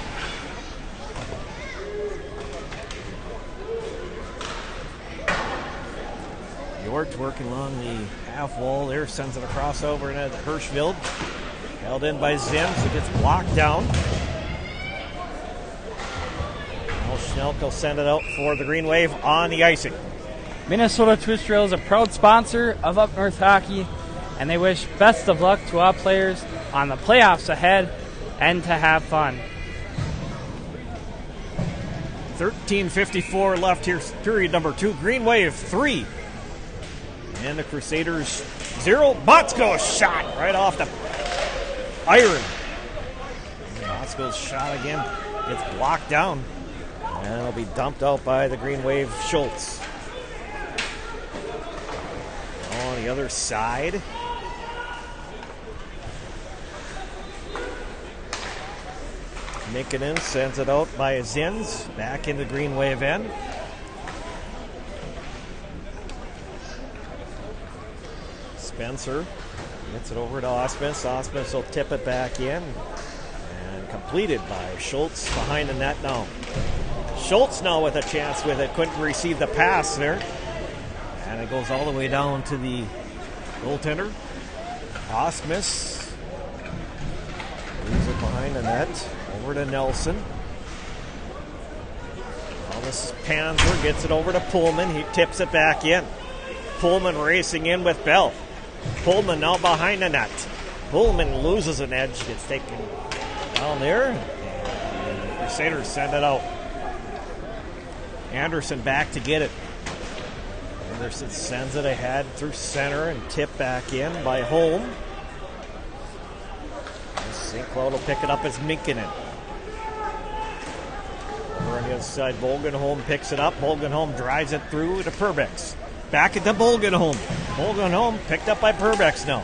York working along the half wall there, sends it across over into Hirschfeld. Held in by Zims, it gets blocked down. Now Schnelk will send it out for the Green Wave on the icing. Minnesota Twist Trail is a proud sponsor of Up North Hockey, and they wish best of luck to all players on the playoffs ahead and to have fun. 13:54 left here, period number 2. Green Wave 3. And the Crusaders 0. Botsko's shot right off the iron. Botsko's shot again gets blocked down. And it'll be dumped out by the Green Wave Schultz. On the other side. Mikkinen sends it out by Zins. Back in the Green Wave end. Spencer gets it over to Osmus. Osmus will tip it back in. And completed by Schultz behind the net now. Schultz now with a chance with it. Couldn't receive the pass there. And it goes all the way down to the goaltender. Osmus leaves it behind the net. Over to Nelson. This is Panzer, gets it over to Pullman. He tips it back in. Pullman racing in with Bell. Pullman now behind the net. Pullman loses an edge, gets taken down there. And the Crusaders send it out. Anderson back to get it. Anderson sends it ahead through center and tip back in by Holm. St. Cloud will pick it up as Minkinen. Over on the other side, Bolgenholm picks it up. Bolgenholm drives it through to Perbix. Back into Bolgenholm. Bolgenholm picked up by Perbix now.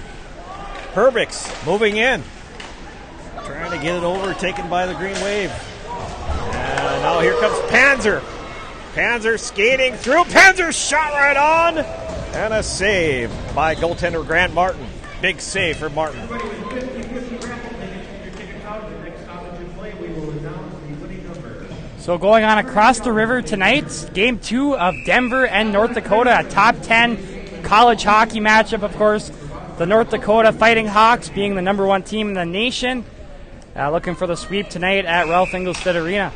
Perbix moving in. Trying to get it over, taken by the Green Wave. And now here comes Panzer. Panzer skating through. Panzer shot right on. And a save by goaltender Grant Martin. Big save for Martin. So going on across the river tonight, Game 2 of Denver and North Dakota, a top 10 college hockey matchup, of course. The North Dakota Fighting Hawks being the number 1 team in the nation. Looking for the sweep tonight at Ralph Engelstad Arena.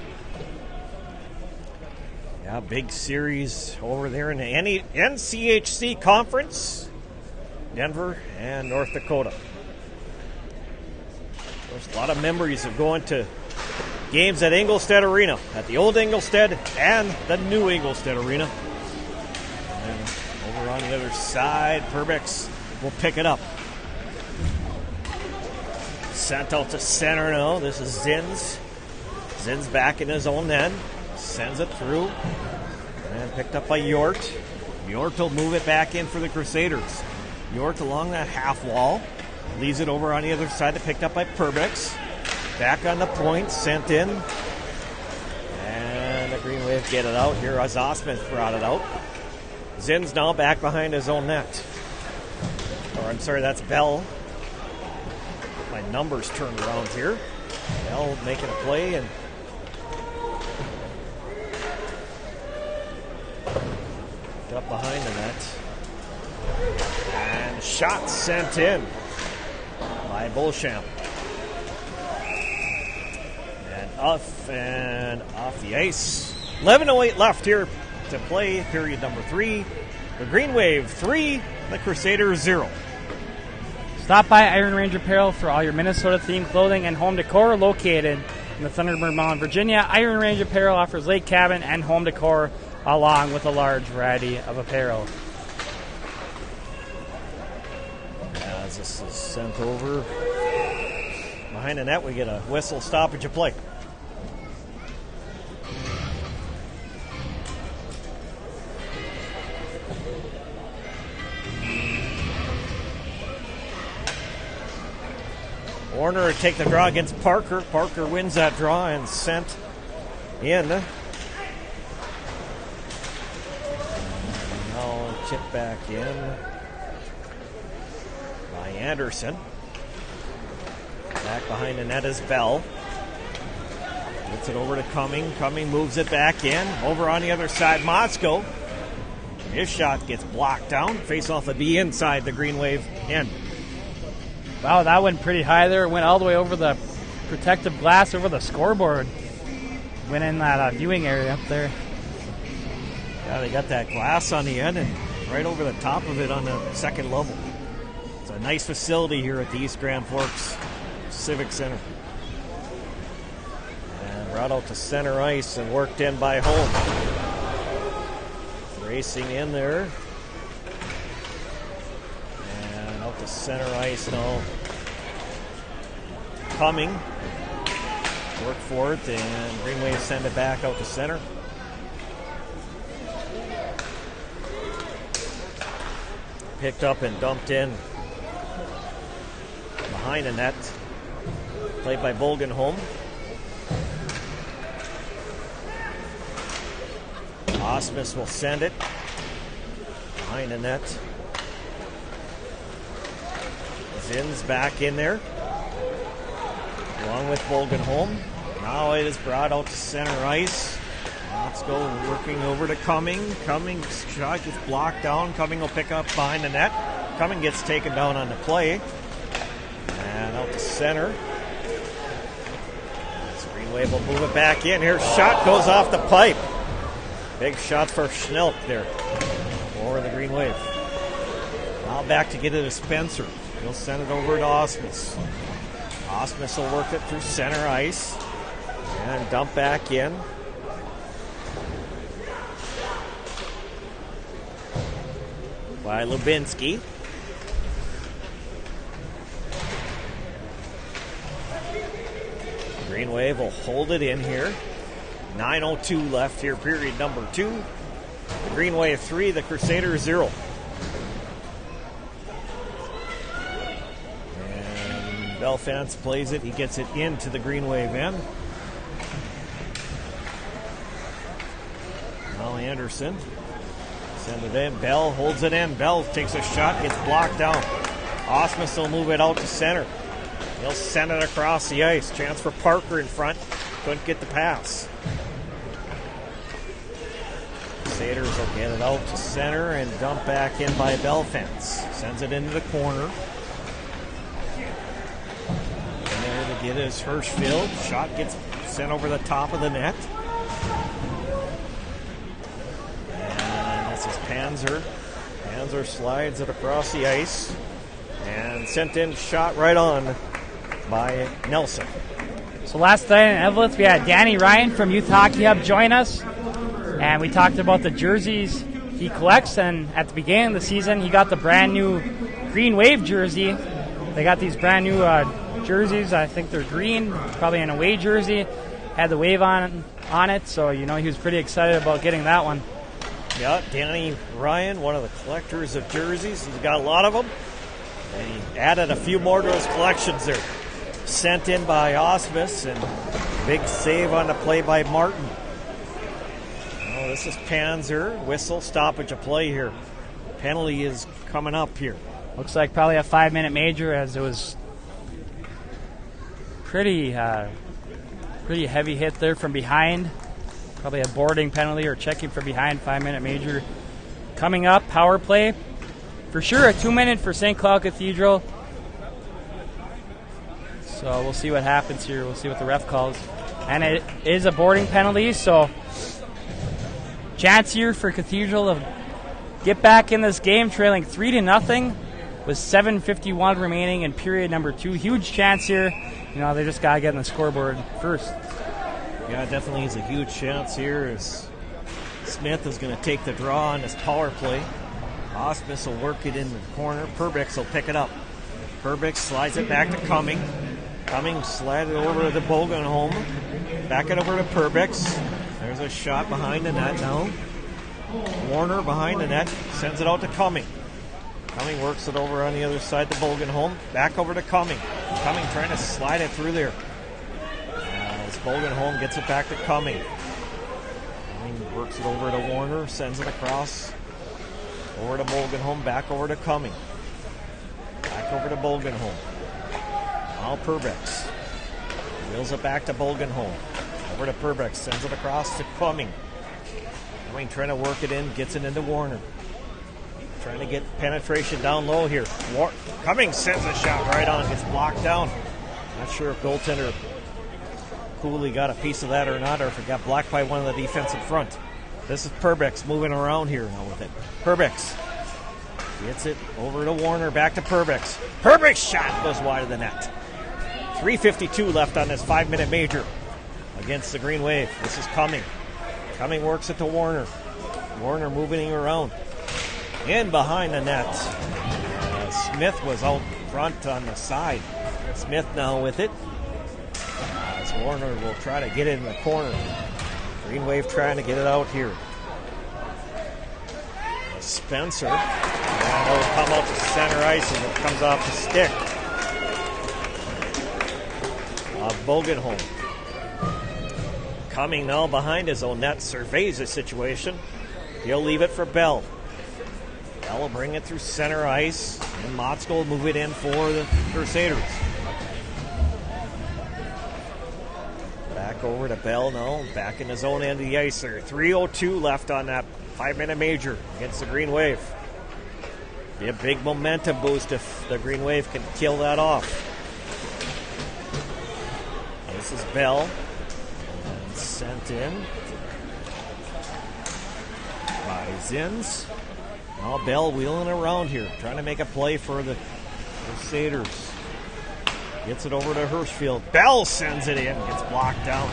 Yeah, big series over there in the NCHC Conference. Denver and North Dakota. There's a lot of memories of going to games at Engelstad Arena, at the old Engelstad and the new Engelstad Arena. And over on the other side, Perbix will pick it up. Sent out to center now. This is Zins. Zins back in his own end. Sends it through. And picked up by Yort. Yort will move it back in for the Crusaders. Yort along that half wall. Leaves it over on the other side. Picked up by Perbix. Back on the point, sent in. And the Green Wave get it out here as Osmond brought it out. Zins now back behind his own net. Or I'm sorry, that's Bell. My numbers turned around here. Bell making a play and get up behind the net. And shot sent in by Beauchamp. And off the ice. 11:08 left here to play, period number 3. The Green Wave 3, the Crusaders 0. Stop by Iron Range Apparel for all your Minnesota-themed clothing and home decor located in the Thunderbird Mall in Virginia. Iron Range Apparel offers lake cabin and home decor along with a large variety of apparel. As this is sent over behind the net, we get a whistle stoppage of play. Warner to take the draw against Parker. Parker wins that draw and sent in. Now chip back in by Anderson. Back behind the net is Bell. Gets it over to Cumming. Cumming moves it back in. Over on the other side, Motzko. His shot gets blocked down. Face off will be inside the Green Wave end. Wow, that went pretty high there. It went all the way over the protective glass over the scoreboard. Went in that viewing area up there. Yeah, they got that glass on the end and right over the top of it on the second level. It's a nice facility here at the East Grand Forks Civic Center. And brought out to center ice and worked in by Holm. Racing in there. And out to center ice now. Cumming. Work for it, and Green Wave send it back out to center. Picked up and dumped in behind the net. Played by Bolgenholm. Osmus will send it behind the net. Zinn's back in there, along with Bolgenholm. Now it is brought out to center ice. Let's go working over to Cumming. Cumming's shot gets blocked down. Cumming will pick up behind the net. Cumming gets taken down on the play. And out to center. Green Wave will move it back in. Here, shot goes off the pipe. Big shot for Schnelk there over the Green Wave. Now back to get it to Spencer. He'll send it over to Osmus. Osmus will work it through center ice and dump back in. By Lubinsky. Green Wave will hold it in here. 9:02 left here, period number 2. The Green Wave 3, the Crusaders 0. And Belfance plays it. He gets it into the Green Wave end. Now Anderson. Send it in. Bell holds it in. Bell takes a shot, gets blocked down. Osmus will move it out to center. He'll send it across the ice. Chance for Parker in front. Couldn't get the pass. Crusaders will get it out to center and dump back in by Belfance. Sends it into the corner. And there to get his Hirschfield. Shot gets sent over the top of the net. And this is Panzer. Panzer slides it across the ice. And sent in, shot right on by Nelson. So last night in Evelyn, we had Danny Ryan from Youth Hockey Hub join us. And we talked about the jerseys he collects. And at the beginning of the season, he got the brand new Green Wave jersey. They got these brand new jerseys. I think they're green, probably an away jersey. Had the wave on it. So, he was pretty excited about getting that one. Yeah, Danny Ryan, one of the collectors of jerseys. He's got a lot of them. And he added a few more to his collections there. Sent in by Osmus, and big save on the play by Martin. Oh, this is Panzer. Whistle, stoppage of play here. Penalty is coming up here. Looks like probably a 5-minute major, as it was pretty heavy hit there from behind. Probably a boarding penalty or checking from behind. 5-minute major coming up. Power play. For sure, a 2-minute for St. Cloud Cathedral. So we'll see what happens here. We'll see what the ref calls. And it is a boarding penalty, so chance here for Cathedral to get back in this game, trailing 3-0 with 7:51 remaining in period number 2. Huge chance here. They just got to get on the scoreboard first. Yeah, definitely is a huge chance here as Smith is going to take the draw on this power play. Osmus will work it in the corner. Perbix will pick it up. Perbix slides it back to Cumming. Cumming slide it over to Bogenholm. Back it over to Perbix. There's a shot behind the net now. Warner behind the net. Sends it out to Cumming. Cumming works it over on the other side to Bogenholm. Back over to Cumming. Cumming trying to slide it through there. As Bogenholm gets it back to Cumming. Cumming works it over to Warner. Sends it across. Over to Bogenholm. Back over to Cumming. Back over to Bogenholm. Now Perbix. Wheels it back to Bogenholm. Over to Perbix. Sends it across to Cumming. Cumming trying to work it in. Gets it into Warner. Trying to get penetration down low here. Cumming sends a shot right on. Gets blocked down. Not sure if goaltender Cooley got a piece of that or not, or if it got blocked by one of the defensive front. This is Perbix moving around here now with it. Perbix gets it over to Warner. Back to Perbix. Perbix shot goes wide of the net. 3:52 left on this 5-minute major against the Green Wave. This is Cumming. Cumming works it to Warner. Warner moving around. In behind the net. Smith was out front on the side. Smith now with it. As Warner will try to get it in the corner. Green Wave trying to get it out here. Spencer. And it'll come out to center ice and it comes off the stick of Bogenholm. Coming now behind his own net, surveys the situation. He'll leave it for Bell. Bell will bring it through center ice, and Motzko will move it in for the Crusaders. Back over to Bell now, back in his own end of the ice there. 3:02 left on that 5-minute major against the Green Wave. Be a big momentum boost if the Green Wave can kill that off. This is Bell. And sent in. by Zins. Now Bell wheeling around here, trying to make a play for the Crusaders. Gets it over to Hirschfield. Bell sends it in, gets blocked down.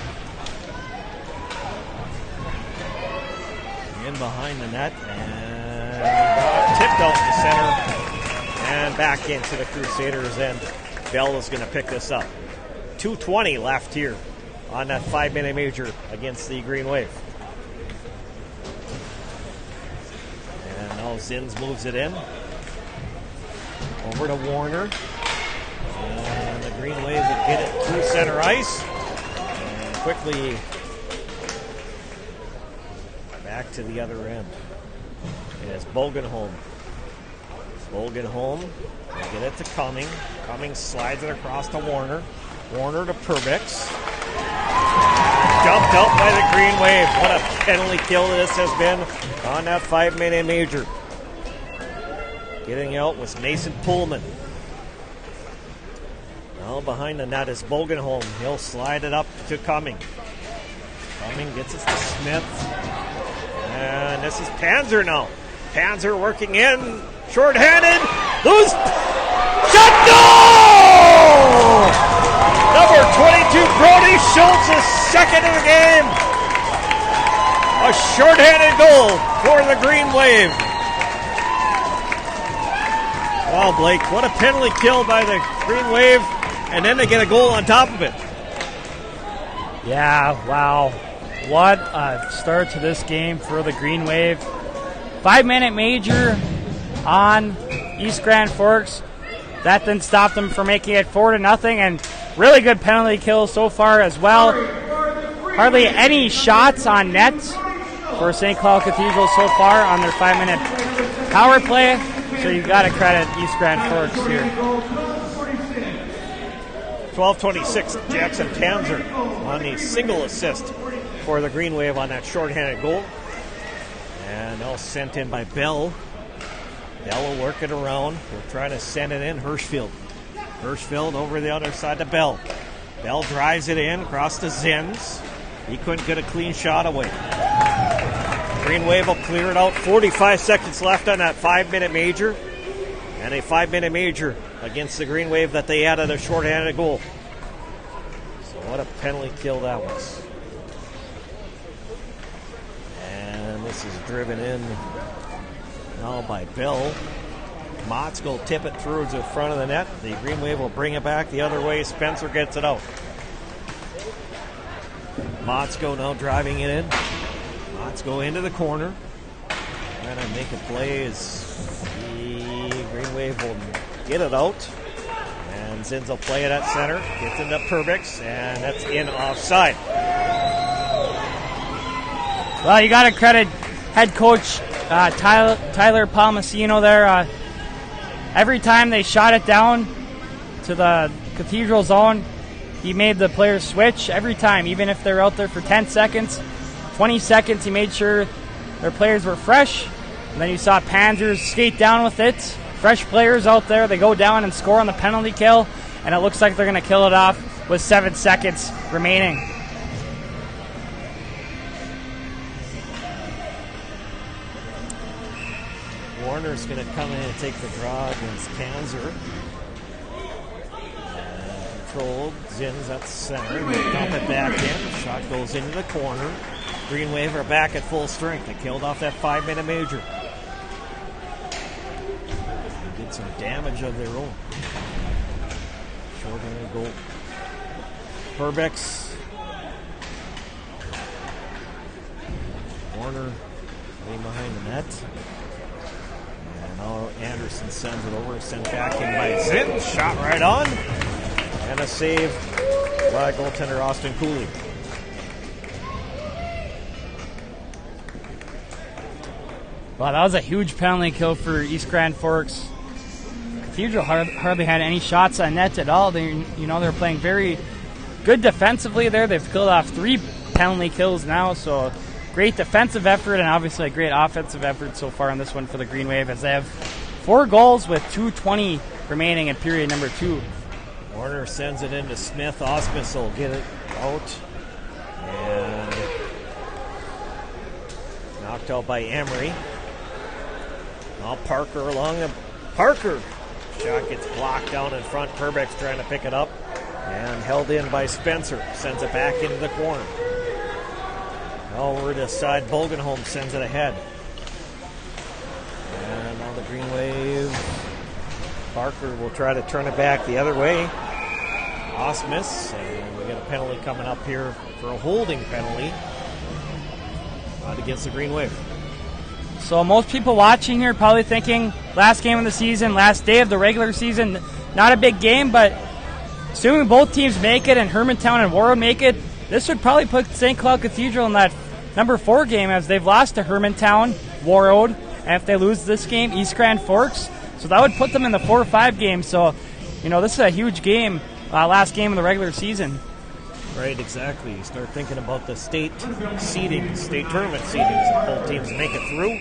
In behind the net, and tipped out to center, and back into the Crusaders, and Bell is going to pick this up. 2:20 left here on that 5-minute major against the Green Wave. And now Zins moves it in. Over to Warner. And the Green Wave will get it through center ice. And quickly back to the other end. It is Bogenholm. Bogenholm. Get it to Cumming. Cumming slides it across to Warner. Warner to Perbix. Dumped out by the Green Wave. What a penalty kill this has been on that 5-minute major. Getting out was Mason Pullman. Now behind the net is Bogenholm. He'll slide it up to Cumming. Cumming gets it to Smith. And this is Panzer now. Panzer working in. Short-handed. Loose. Shot. Goal! Number 22, Brody Schultz is second in the game. A short-handed goal for the Green Wave. Wow, Blake, what a penalty kill by the Green Wave. And then they get a goal on top of it. Yeah, wow. What a start to this game for the Green Wave. 5-minute major on East Grand Forks. That then stopped them from making it 4-0, and really good penalty kills so far as well. Hardly any shots on net for St. Cloud Cathedral so far on their 5-minute power play. So you've got to credit East Grand Forks here. 12:26, Jackson Panzer on the single assist for the Green Wave on that shorthanded goal. And now sent in by Bell. Bell will work it around. They're trying to send it in. Hirschfield. Hirschfield over the other side to Bell. Bell drives it in across to Zins. He couldn't get a clean shot away. Green Wave will clear it out. 45 seconds left on that 5-minute major. And a 5-minute major against the Green Wave that they added a shorthanded goal. So what a penalty kill that was. And this is driven in now by Bell. Mott's will tip it through to the front of the net. The Green Wave will bring it back the other way. Spencer gets it out. Mott's now driving it in. Mott's into the corner. Trying to make a play as the Green Wave will get it out. And Zins will play it at center. Gets into Perbix, and that's in offside. Well, you got to credit head coach Tyler Palmasino there. Every time they shot it down to the Cathedral zone, he made the players switch every time, even if they're out there for 10 seconds, 20 seconds. He made sure their players were fresh. And then you saw Panzers skate down with it. Fresh players out there. They go down and score on the penalty kill, and it looks like they're going to kill it off with 7 seconds remaining. Warner's going to come in and take the draw against Panzer. Controlled. Zins at center. They dump it back in. Shot goes into the corner. Green Wave are back at full strength. They killed off that 5-minute major. They did some damage of their own. Short-handed goal. Perbix. Warner laying behind the net. And now Anderson sends it over. Sent back in by Zins. Shot right on. And a save by goaltender Austin Cooley. Wow, that was a huge penalty kill for East Grand Forks. Cathedral hardly had any shots on net at all. They're playing very good defensively there. They've killed off 3 penalty kills now, so great defensive effort and obviously a great offensive effort so far on this one for the Green Wave, as they have 4 goals with 2:20 remaining in period number 2. Warner sends it into Smith. Osmus will get it out. And Knocked out by Emery. Now Parker along the Parker. Shot gets blocked down in front. Perbeck's trying to pick it up. And held in by Spencer. Sends it back into the corner. Over this side, Bogenholm sends it ahead. And now the Green Wave. Parker will try to turn it back the other way. Osmus, and we got a penalty coming up here for a holding penalty against the Green Wave. So most people watching here probably thinking last game of the season, last day of the regular season, not a big game, but assuming both teams make it and Hermantown and Warroad make it, this would probably put St. Cloud Cathedral in that number 4 game, as they've lost to Hermantown, Warroad, and if they lose this game, East Grand Forks. So that would put them in the 4-5 game. So, this is a huge game, last game of the regular season. Right, exactly. You start thinking about the state seedings, state tournament seedings, if both teams make it through.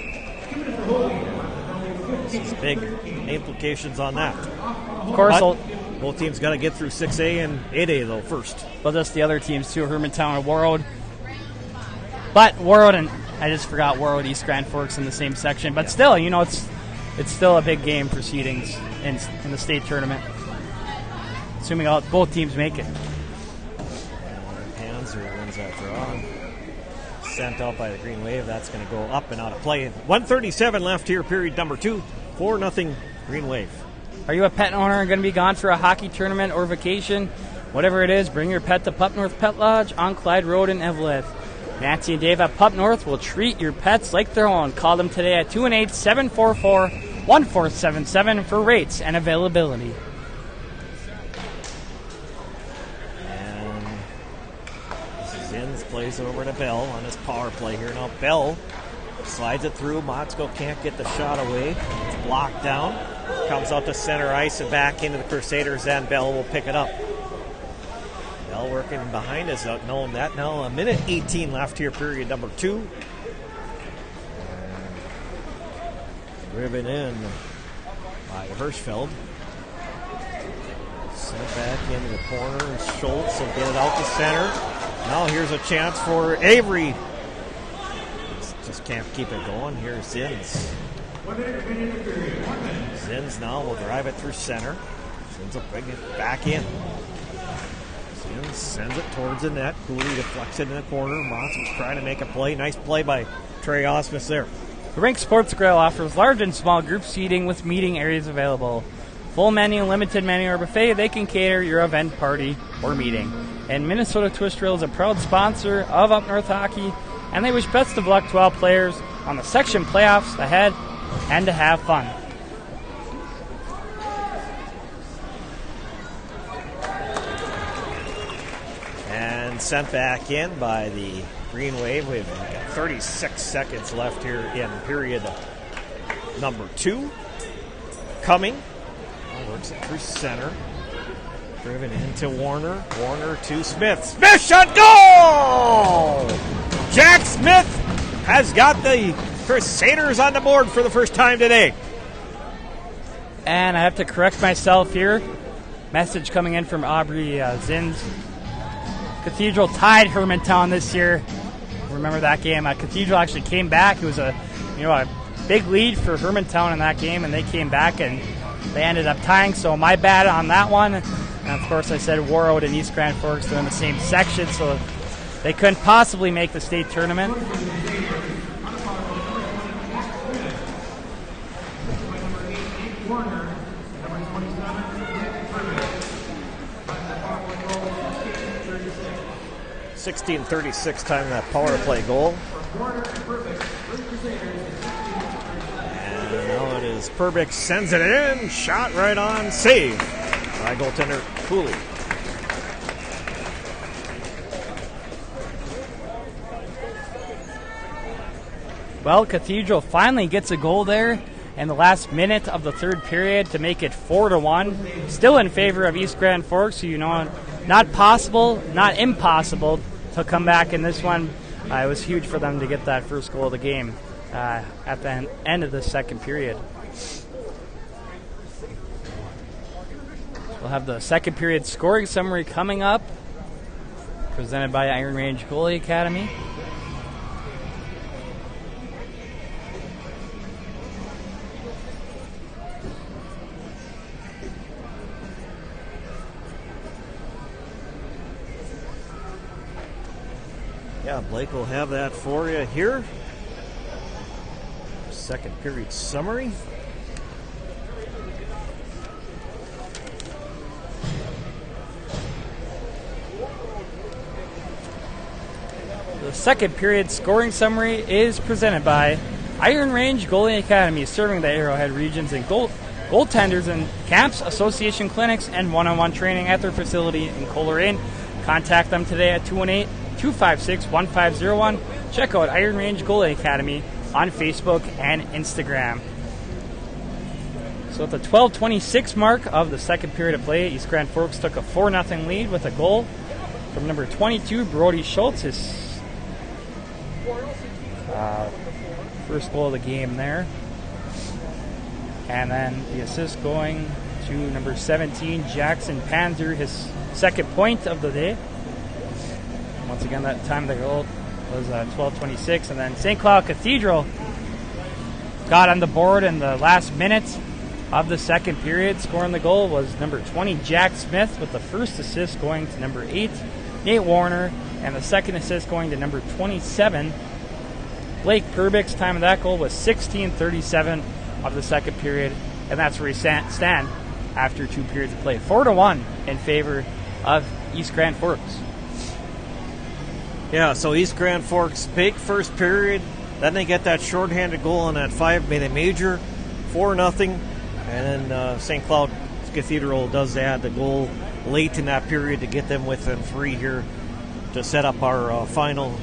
This is big implications on that. Of course, both teams got to get through 6A and 8A, though, first. But just the other teams, too, Hermantown and Warroad. But Warroad and, I just forgot Warroad, East Grand Forks in the same section. But still, it's still a big game for seedings in the state tournament. Assuming both teams make it. Panzer wins that draw. Sent out by the Green Wave. That's going to go up and out of play. 1:37 left here, period number 2. 4-0 Green Wave. Are you a pet owner and going to be gone for a hockey tournament or vacation? Whatever it is, bring your pet to Pup North Pet Lodge on Clyde Road in Eveleth. Nancy and Dave at Pup North will treat your pets like their own. Call them today at 218-744-1477 for rates and availability. And Zins plays it over to Bell on his power play here. Now Bell slides it through. Motzko can't get the shot away. It's blocked down. Comes out to center ice and back into the Crusaders, and Bell will pick it up. Bell working behind us, knowing that now. A minute 18 left here, period number 2. Driven in by Hirschfeld. Sent back into the corner. Schultz will get it out to center. Now here's a chance for Avery. Just can't keep it going. Here's Zins. Zins now will drive it through center. Zins will bring it back in. Zins sends it towards the net. Cooley deflects it in the corner. Moss was trying to make a play. Nice play by Trey Osmus there. The Rink Sports Grill offers large and small group seating with meeting areas available. Full menu, limited menu, or buffet, they can cater your event, party, or meeting. And Minnesota Twist Drill is a proud sponsor of Up North Hockey, and they wish best of luck to all players on the section playoffs ahead and to have fun. And sent back in by the Green Wave. We've got 36 seconds left here in period number 2. Cumming works it through center. Driven into Warner. Warner to Smith. Smith shot goal! Jack Smith has got the Crusaders on the board for the first time today. And I have to correct myself here. Message coming in from Aubrey Zins. Cathedral tied Hermantown this year. Remember that game? Cathedral actually came back. It was a big lead for Hermantown in that game, and they came back and they ended up tying. So my bad on that one. And of course, I said Warroad and East Grand Forks, they're in the same section, so they couldn't possibly make the state tournament. Warner, number 27, 16:36 time that power play goal. And now it is Perbick sends it in. Shot right on. Save by goaltender Cooley. Well, Cathedral finally gets a goal there in the last minute of the third period to make it 4-1. Still in favor of East Grand Forks, so not possible, not impossible to come back in this one. It was huge for them to get that first goal of the game at the end of the second period. We'll have the second period scoring summary coming up, presented by Iron Range Goalie Academy. Blake will have that for you here. Second period summary. The second period scoring summary is presented by Iron Range Goalie Academy, serving the Arrowhead regions in goaltenders and camps, association clinics, and one-on-one training at their facility in Coleraine. Contact them today at 218-256-1501. Check out Iron Range Goalie Academy on Facebook and Instagram. So at the 12:26 mark of the second period of play, East Grand Forks took a 4-0 lead with a goal from number 22, Brody Schultz, his first goal of the game there. And then the assist going to number 17, Jackson Panzer, his second point of the day. Once again, that time of the goal was 12:26. And then St. Cloud Cathedral got on the board in the last minute of the second period. Scoring the goal was number 20, Jack Smith, with the first assist going to number 8, Nate Warner, and the second assist going to number 27, Blake Perbick's. Time of that goal was 16:37 of the second period, and that's where we stand after 2 periods of play. 4-1 in favor of East Grand Forks. Yeah, so East Grand Forks, big first period. Then they get that shorthanded goal on that 5-minute major, 4-0. And then St. Cloud Cathedral does add the goal late in that period to get them within 3 here to set up our final,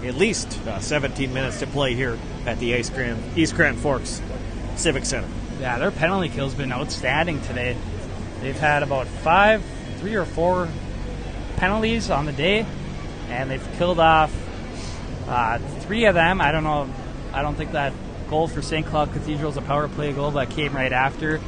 at least 17 minutes to play here at the East Grand Forks Civic Center. Yeah, their penalty kill's been outstanding today. They've had about 3 or 4 penalties on the day, and they've killed off 3 of them. I don't know. I don't think that goal for St. Cloud Cathedral is a power play goal that came right after.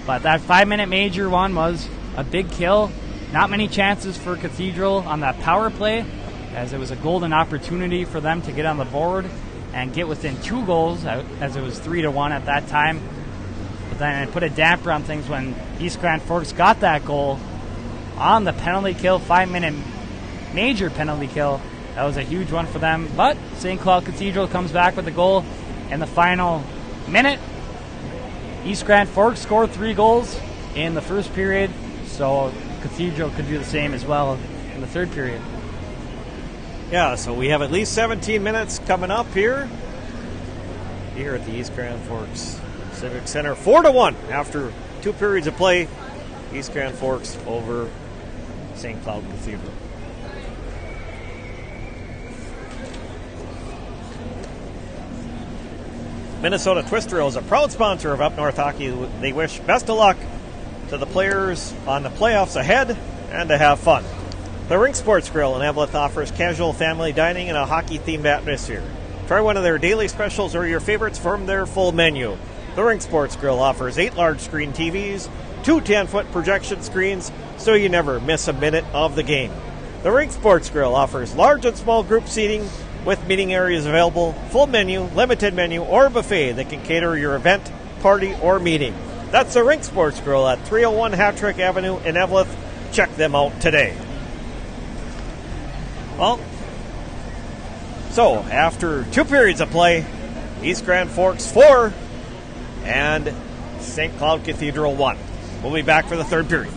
But that 5-minute major one was a big kill. Not many chances for Cathedral on that power play, as it was a golden opportunity for them to get on the board and get within 2 goals, as it was 3-1 at that time. But then it put a damper on things when East Grand Forks got that goal on the penalty kill, 5-minute major penalty kill. That was a huge one for them. But St. Cloud Cathedral comes back with a goal in the final minute. East Grand Forks scored 3 goals in the first period, so Cathedral could do the same as well in the third period. Yeah, so we have at least 17 minutes coming up here at the East Grand Forks Civic Center. 4-1 after 2 periods of play. East Grand Forks over St. Cloud Cathedral. Minnesota Twister is a proud sponsor of Up North Hockey. They wish best of luck to the players on the playoffs ahead and to have fun. The Rink Sports Grill in Eveleth offers casual family dining in a hockey-themed atmosphere. Try one of their daily specials or your favorites from their full menu. The Rink Sports Grill offers 8 large-screen TVs, 2 10-foot projection screens, so you never miss a minute of the game. The Rink Sports Grill offers large and small group seating with meeting areas available, full menu, limited menu, or buffet that can cater your event, party, or meeting. That's the Rink Sports Grill at 301 Hattrick Avenue in Eveleth. Check them out today. Well, so after 2 periods of play, East Grand Forks 4 and St. Cloud Cathedral 1. We'll be back for the third period.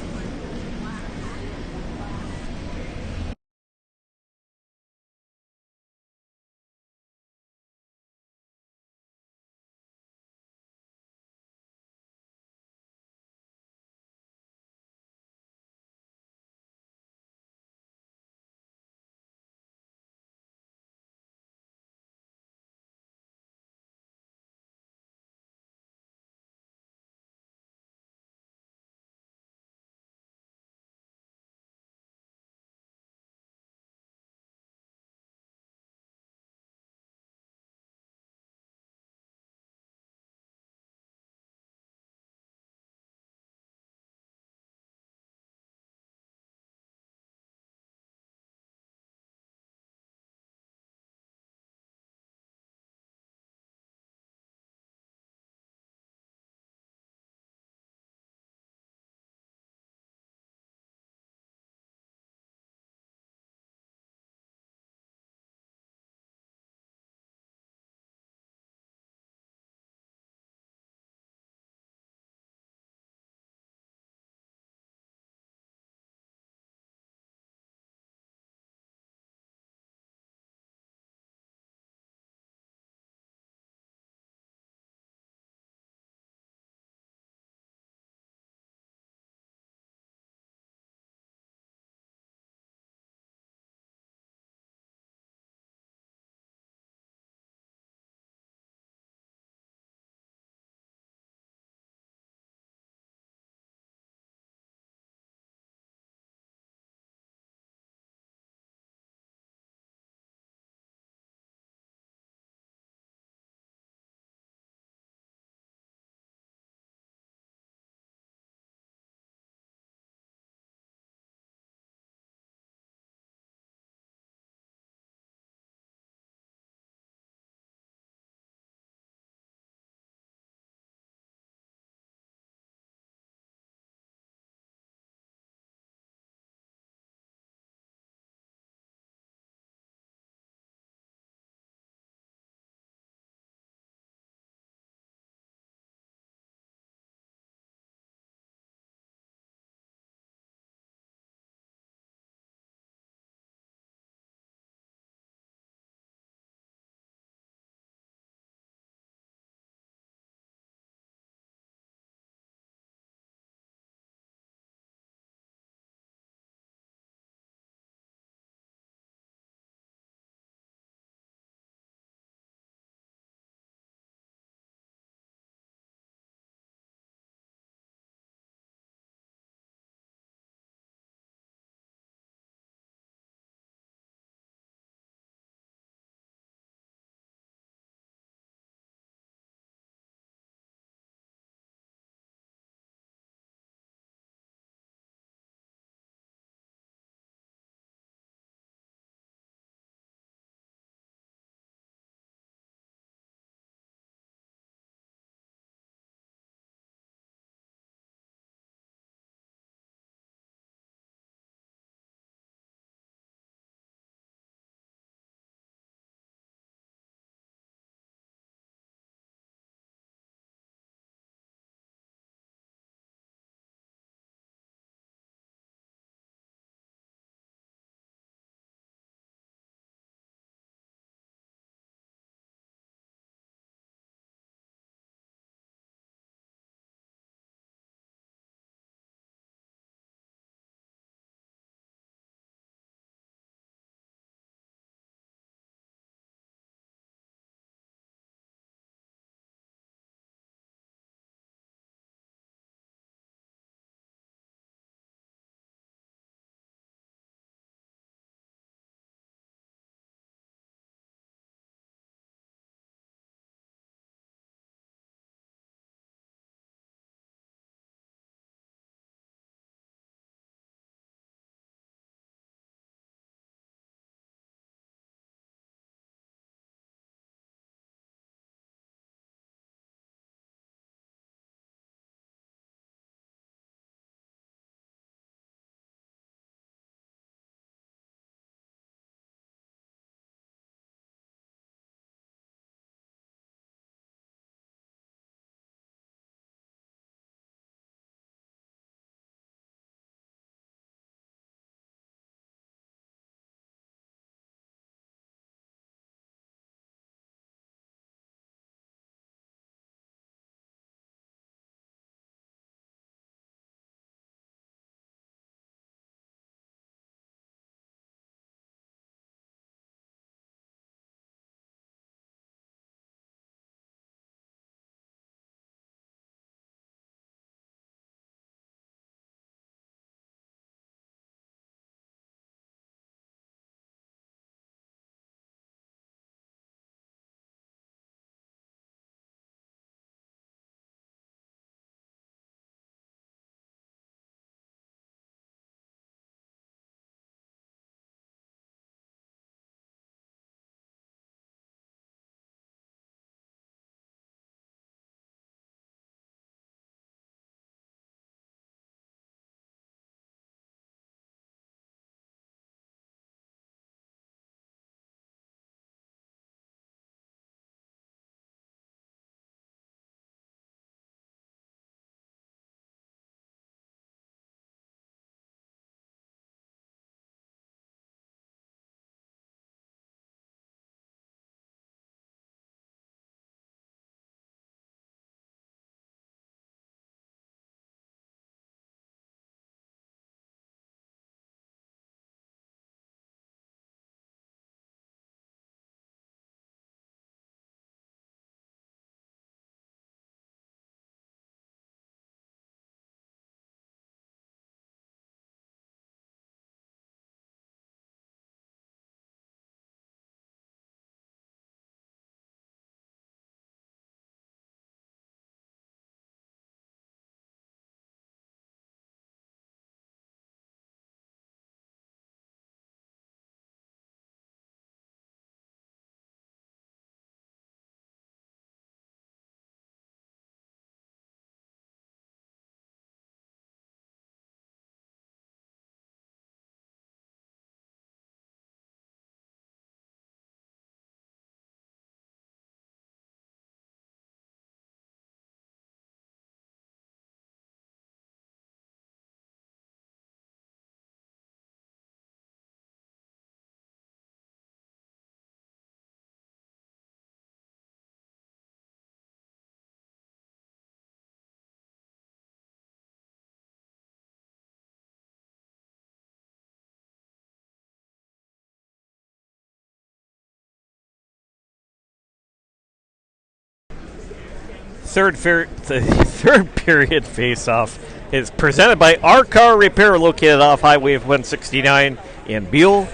The third period face-off is presented by Our Car Repair, located off Highway 169 in Buell.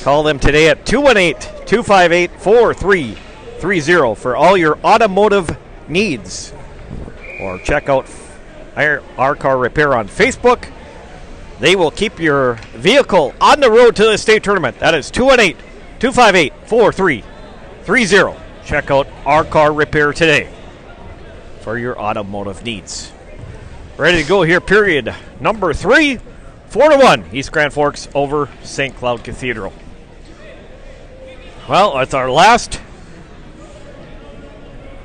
Call them today at 218-258-4330 for all your automotive needs. Or check out Our Car Repair on Facebook. They will keep your vehicle on the road to the state tournament. That is 218-258-4330. Check out Our Car Repair today for your automotive needs. Ready to go here, period number 3. 4-1, East Grand Forks over St. Cloud Cathedral. Well, it's our last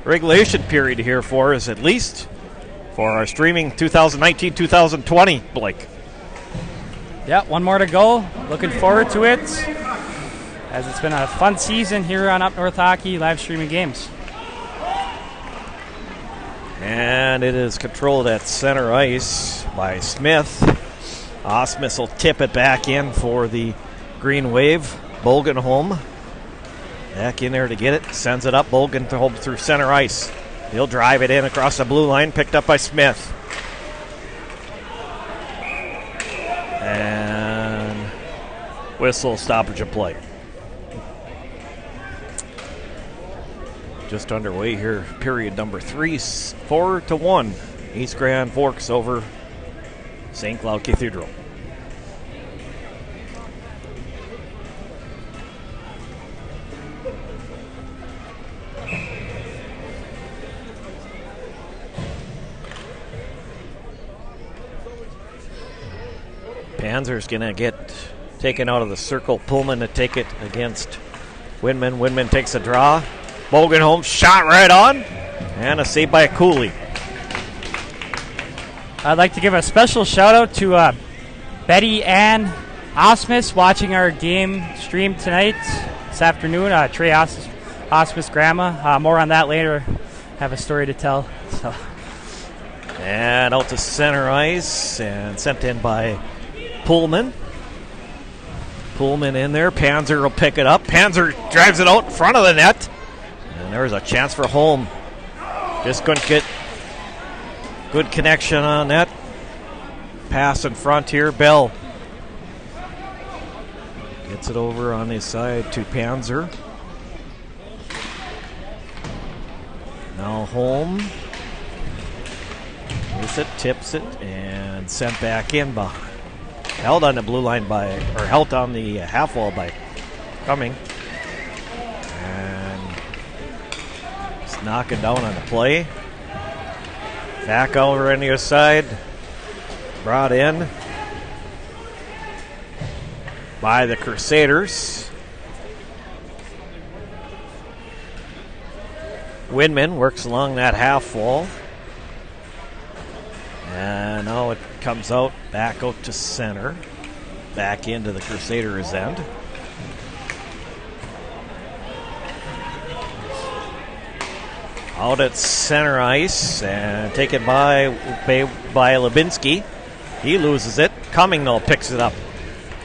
regulation period here for us, at least for our streaming 2019-2020, Blake. Yeah, one more to go. Looking forward to it, as it's been a fun season here on Up North Hockey, live streaming games. And it is controlled at center ice by Smith. Osmus will tip it back in for the Green Wave. Bolgan home. Back in there to get it. Sends it up. Bolgan to home through center ice. He'll drive it in across the blue line. Picked up by Smith. And whistle, stoppage of play. Just underway here, period number 3, 4-1. East Grand Forks over St. Cloud Cathedral. Panzer's going to get taken out of the circle. Pullman to take it against Winman. Winman takes a draw. Bogan home, shot right on, and a save by a Cooley. I'd like to give a special shout out to Betty Ann Osmus watching our game stream tonight, this afternoon. Trey Osmus' grandma. More on that later. Have a story to tell. So. And out to center ice and sent in by Pullman. Pullman in there. Panzer will pick it up. Panzer drives it out in front of the net. And there's a chance for home. Just couldn't get good connection on that. Pass in front here. Bell gets it over on his side to Panzer. Now home. Gets it, tips it, and sent back in. Held on the blue line held on the half wall by Cumming. Knocking down on the play. Back over on the other side. Brought in by the Crusaders. Winman works along that half wall. And now it comes out, back out to center. Back into the Crusaders' end. Out at center ice and taken by Lubinski. He loses it. Cumming, though, picks it up.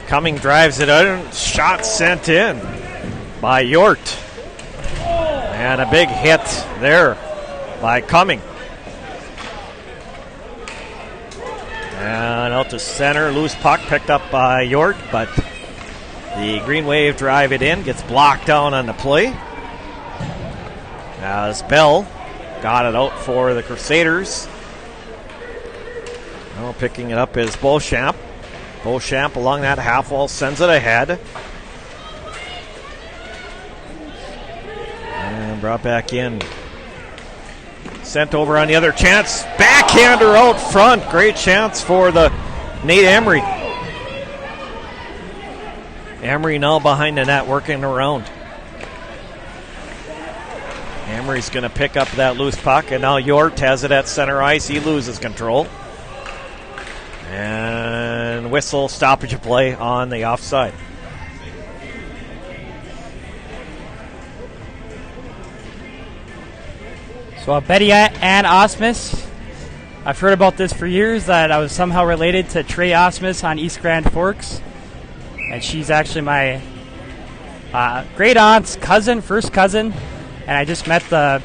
Cumming drives it out. Shot sent in by Yort. And a big hit there by Cumming. And out to center. Loose puck picked up by Yort, but the Green Wave drive it in. Gets blocked down on the play. As Bell got it out for the Crusaders. Now picking it up is Beauchamp. Beauchamp along that half wall sends it ahead. And brought back in. Sent over on the other chance. Backhander out front. Great chance for the Nate Emery. Emery now behind the net working around. Emery's going to pick up that loose puck, and now Yort has it at center ice. He loses control. And whistle, stoppage of play on the offside. So Betty Ann Osmus, I've heard about this for years, that I was somehow related to Trey Osmus on East Grand Forks. And she's actually my great aunt's cousin, first cousin. And I just met the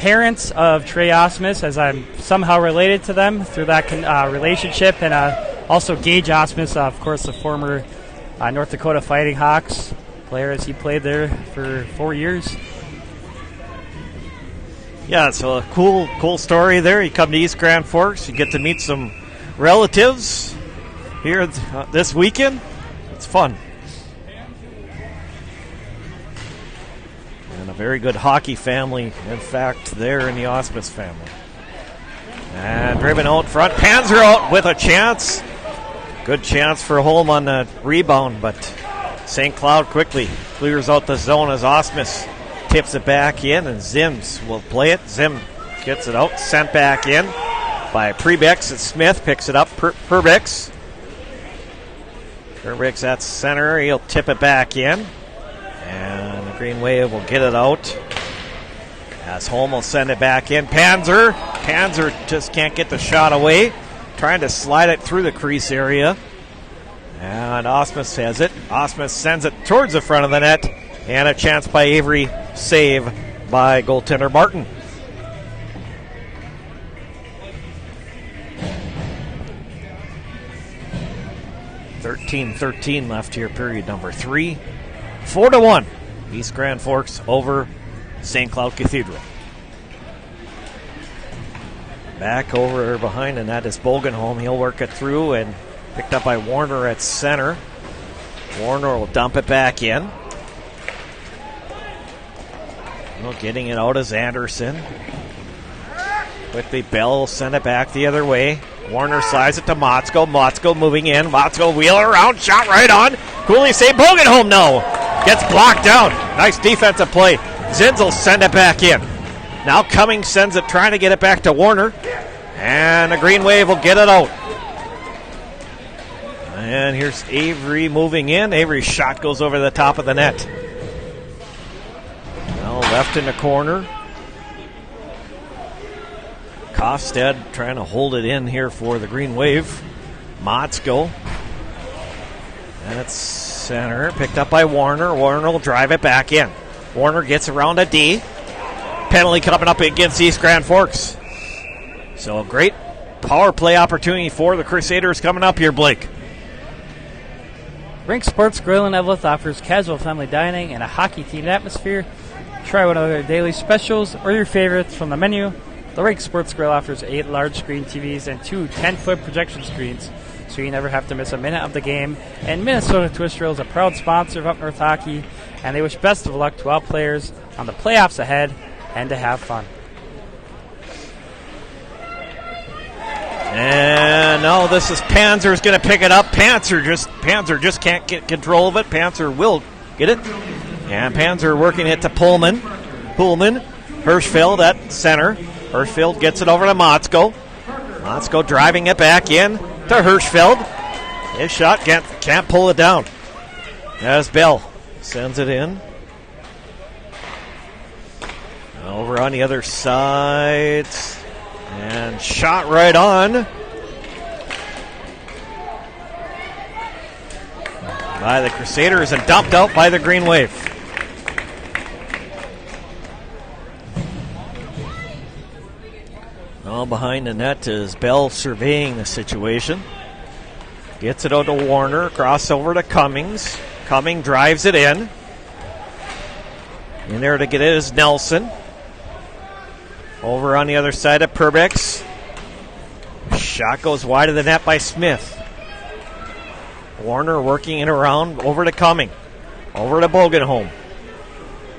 parents of Trey Osmus, as I'm somehow related to them through that relationship, and also Gage Osmus, of course, the former North Dakota Fighting Hawks player, as he played there for 4 years. Yeah, so a cool story there. You come to East Grand Forks, you get to meet some relatives here this weekend. It's fun. And a very good hockey family, in fact, there in the Osmus family. And driven out front, Panzer out with a chance. Good chance for Holm on the rebound, but St. Cloud quickly clears out the zone as Osmus tips it back in, and Zims will play it. Zim gets it out, sent back in by Prebex, and Smith picks it up. Perbix at center. He'll tip it back in, and the Green Wave will get it out as Holm will send it back in. Panzer just can't get the shot away, trying to slide it through the crease area, and Osmus has it. Osmus sends it towards the front of the net, and a chance by Avery, save by goaltender Martin. .13 left here, period number 3. 4-1, East Grand Forks over St. Cloud Cathedral. Back over behind, and that is Bogenholm. He'll work it through, and picked up by Warner at center. Warner will dump it back in. Well, getting it out is Anderson. Quickly, Bell will send it back the other way. Warner slides it to Motzko. Motzko moving in. Motzko wheeler around, shot right on. Cooley save. Bogenholm, no. Gets blocked down. Nice defensive play. Zins will send it back in. Now Cummings sends it, trying to get it back to Warner. And the Green Wave will get it out. And here's Avery moving in. Avery's shot goes over the top of the net. Now left in the corner. Kofstad trying to hold it in here for the Green Wave. Motzko. And it's center. Picked up by Warner. Warner will drive it back in. Warner gets around a D. Penalty coming up against East Grand Forks. So a great power play opportunity for the Crusaders coming up here, Blake. Rink Sports Grill in Eveleth offers casual family dining and a hockey-themed atmosphere. Try one of their daily specials or your favorites from the menu. The Rink Sports Grill offers 8 large-screen TVs and 2 10-foot projection screens, so you never have to miss a minute of the game. And Minnesota Twist Rail is a proud sponsor of Up North Hockey, and they wish best of luck to all players on the playoffs ahead and to have fun. And now this is Panzer's going to pick it up. Panzer just can't get control of it. Panzer will get it. And Panzer working it to Pullman. Hirschfeld at center. Hirschfeld gets it over to Motzko. Motzko driving it back in to Hirschfeld. His shot can't pull it down. As Bell sends it in. Over on the other side. And shot right on by the Crusaders and dumped out by the Green Wave. Now behind the net is Bell surveying the situation. Gets it out to Warner, crossover to Cummings. Cummings drives it in. In there to get it is Nelson. Over on the other side of Perbix. Shot goes wide of the net by Smith. Warner working it around over to Cumming. Over to Bogenholm.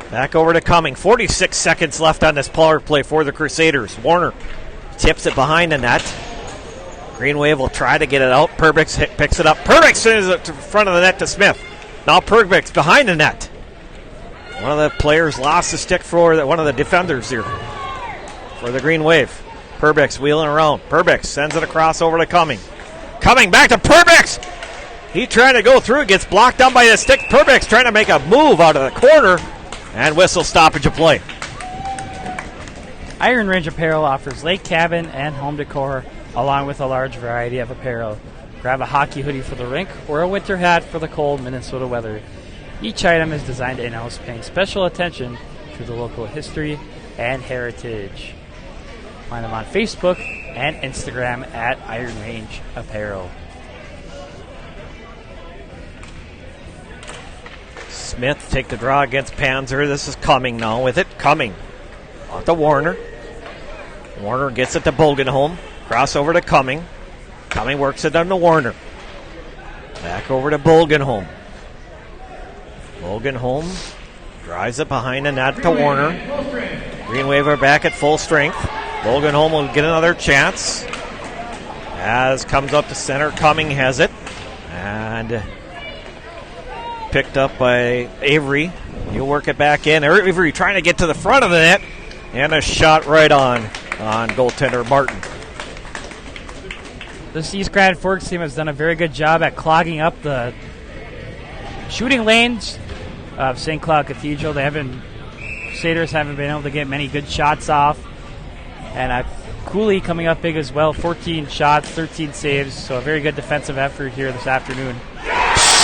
Back over to Cumming. 46 seconds left on this power play for the Crusaders. Warner tips it behind the net. Green Wave will try to get it out. Perbix picks it up. Perbix sends it to front of the net to Smith. Now Perbix behind the net. One of the players lost the stick for one of the defenders here for the Green Wave. Perbix wheeling around. Perbix sends it across over to Cumming. Cumming back to Perbix. He trying to go through. Gets blocked down by the stick. Perbix trying to make a move out of the corner. And whistle stoppage of play. Iron Range Apparel offers lake cabin and home decor, along with a large variety of apparel. Grab a hockey hoodie for the rink or a winter hat for the cold Minnesota weather. Each item is designed in-house, paying special attention to the local history and heritage. Find them on Facebook and Instagram at Iron Range Apparel. Smith take the draw against Panzer. This is Cumming now with it. Cumming off to Warner. Warner gets it to Bogenholm. Cross over to Cumming. Cumming works it down to Warner. Back over to Bogenholm. Bogenholm drives it behind the net to Warner. Green Wave are back at full strength. Bogenholm will get another chance. As comes up to center, Cumming has it. And picked up by Avery. He'll work it back in. Avery trying to get to the front of the net. And a shot right on goaltender Martin. This East Grand Forks team has done a very good job at clogging up the shooting lanes of St. Cloud Cathedral. Crusaders haven't been able to get many good shots off. And Cooley coming up big as well, 14 shots, 13 saves. So a very good defensive effort here this afternoon.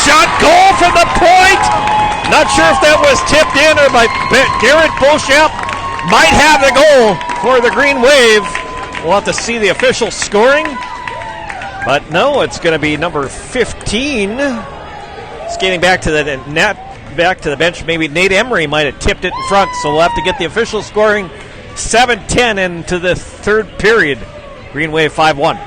Shot goal from the point. Not sure if that was tipped in or by Garrett Beauchamp. Might have the goal for the Green Wave. We'll have to see the official scoring. But no, it's going to be number 15. Skating back to the net, back to the bench. Maybe Nate Emery might have tipped it in front. So we'll have to get the official scoring. 7-10 into the third period. Green Wave 5-1.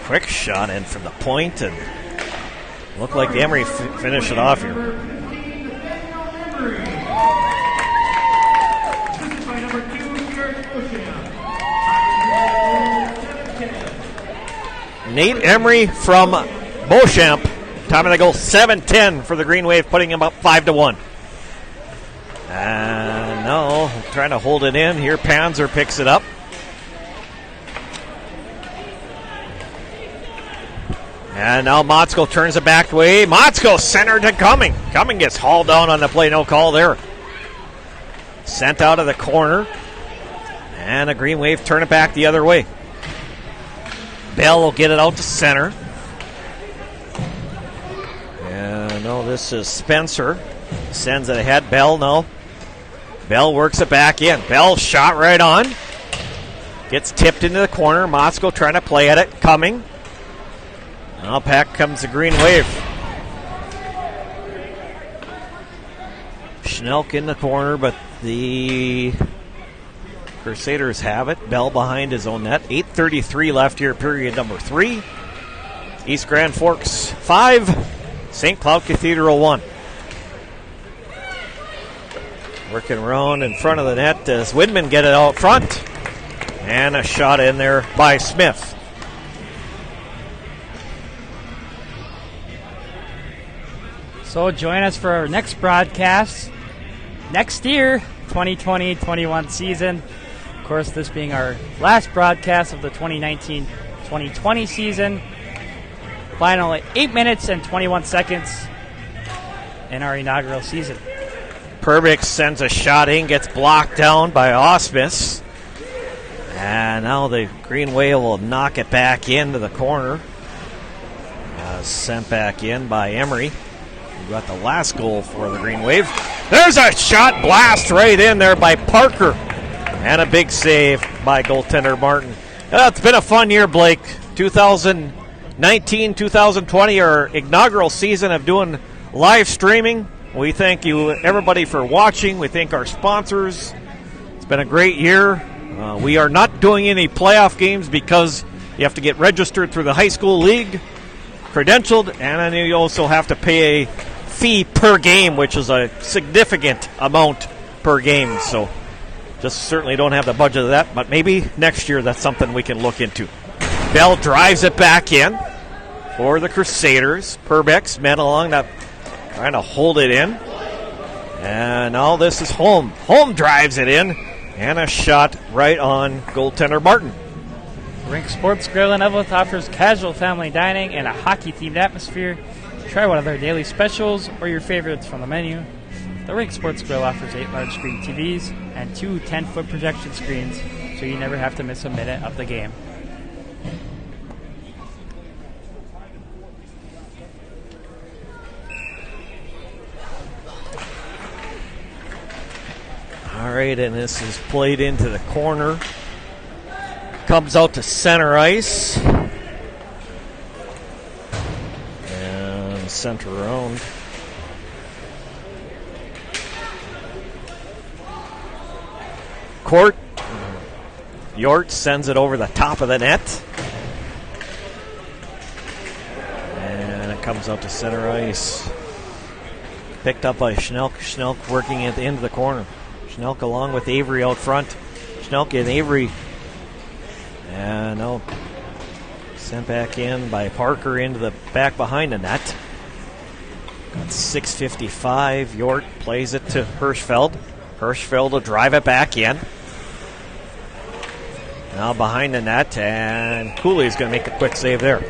Quick shot in from the point, and looked like Emery finished it off here. Nate Emery from Beauchamp. Time of the goal, 7-10 for the Green Wave, putting him up 5-1. And now trying to hold it in. Here Panzer picks it up. And now Motzko turns it back way. Motzko centered to Cumming. Cumming gets hauled down on the play. No call there. Sent out of the corner. And a Green Wave turn it back the other way. Bell will get it out to center. And no, this is Spencer. Sends it ahead. Bell, no. Bell works it back in. Bell shot right on. Gets tipped into the corner. Motzko trying to play at it. Cumming. Now back comes the Green Wave. Schnelk in the corner, but the Crusaders have it. Bell behind his own net. 8:33 left here, period number 3. East Grand Forks 5, St. Cloud Cathedral 1. Working around in front of the net as Widman get it out front. And a shot in there by Smith. So join us for our next broadcast next year, 2020-21 season. Of course, this being our last broadcast of the 2019-2020 season. Finally, 8 minutes and 21 seconds in our inaugural season. Perbix sends a shot in, gets blocked down by Osmus. And now the Green Wave will knock it back into the corner. Sent back in by Emery. We got the last goal for the Green Wave. There's a shot blast right in there by Parker. And a big save by goaltender Martin. It's been a fun year, Blake. 2019, 2020, our inaugural season of doing live streaming. We thank you, everybody, for watching. We thank our sponsors. It's been a great year. We are not doing any playoff games because you have to get registered through the high school league, credentialed, and then you also have to pay a fee per game, which is a significant amount per game. So just certainly don't have the budget of that, but maybe next year that's something we can look into. Bell drives it back in for the Crusaders. Perbix men along that, trying to hold it in. And now this is Holm. Holm drives it in, and a shot right on goaltender Martin. Rink Sports Grill in Evelyn offers casual family dining and a hockey-themed atmosphere. Try one of their daily specials or your favorites from the menu. The Rig Sports Grill offers 8 large screen TVs and 2 10-foot projection screens, so you never have to miss a minute of the game. All right, and this is played into the corner. Comes out to center ice. And center around. Court. Yort sends it over the top of the net. And it comes out to center ice. Picked up by Schnelk. Schnelk working at the end of the corner. Schnelk along with Avery out front. Schnelk and Avery. And now sent back in by Parker into the back behind the net. Got 6:55. Yort plays it to Hirschfeld. Hirschfeld will drive it back in. Now behind the net, and Cooley's going to make a quick save there.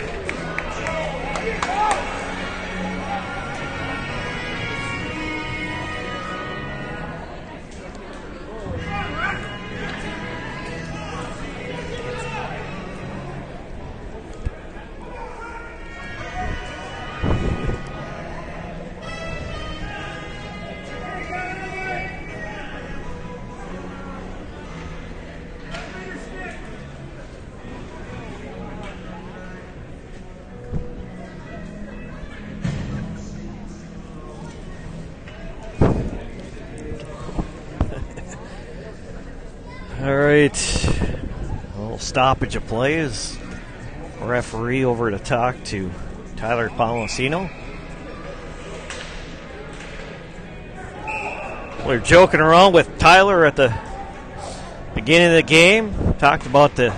All right, a little stoppage of play as referee over to talk to Tyler Palmasino. We were joking around with Tyler at the beginning of the game. Talked about the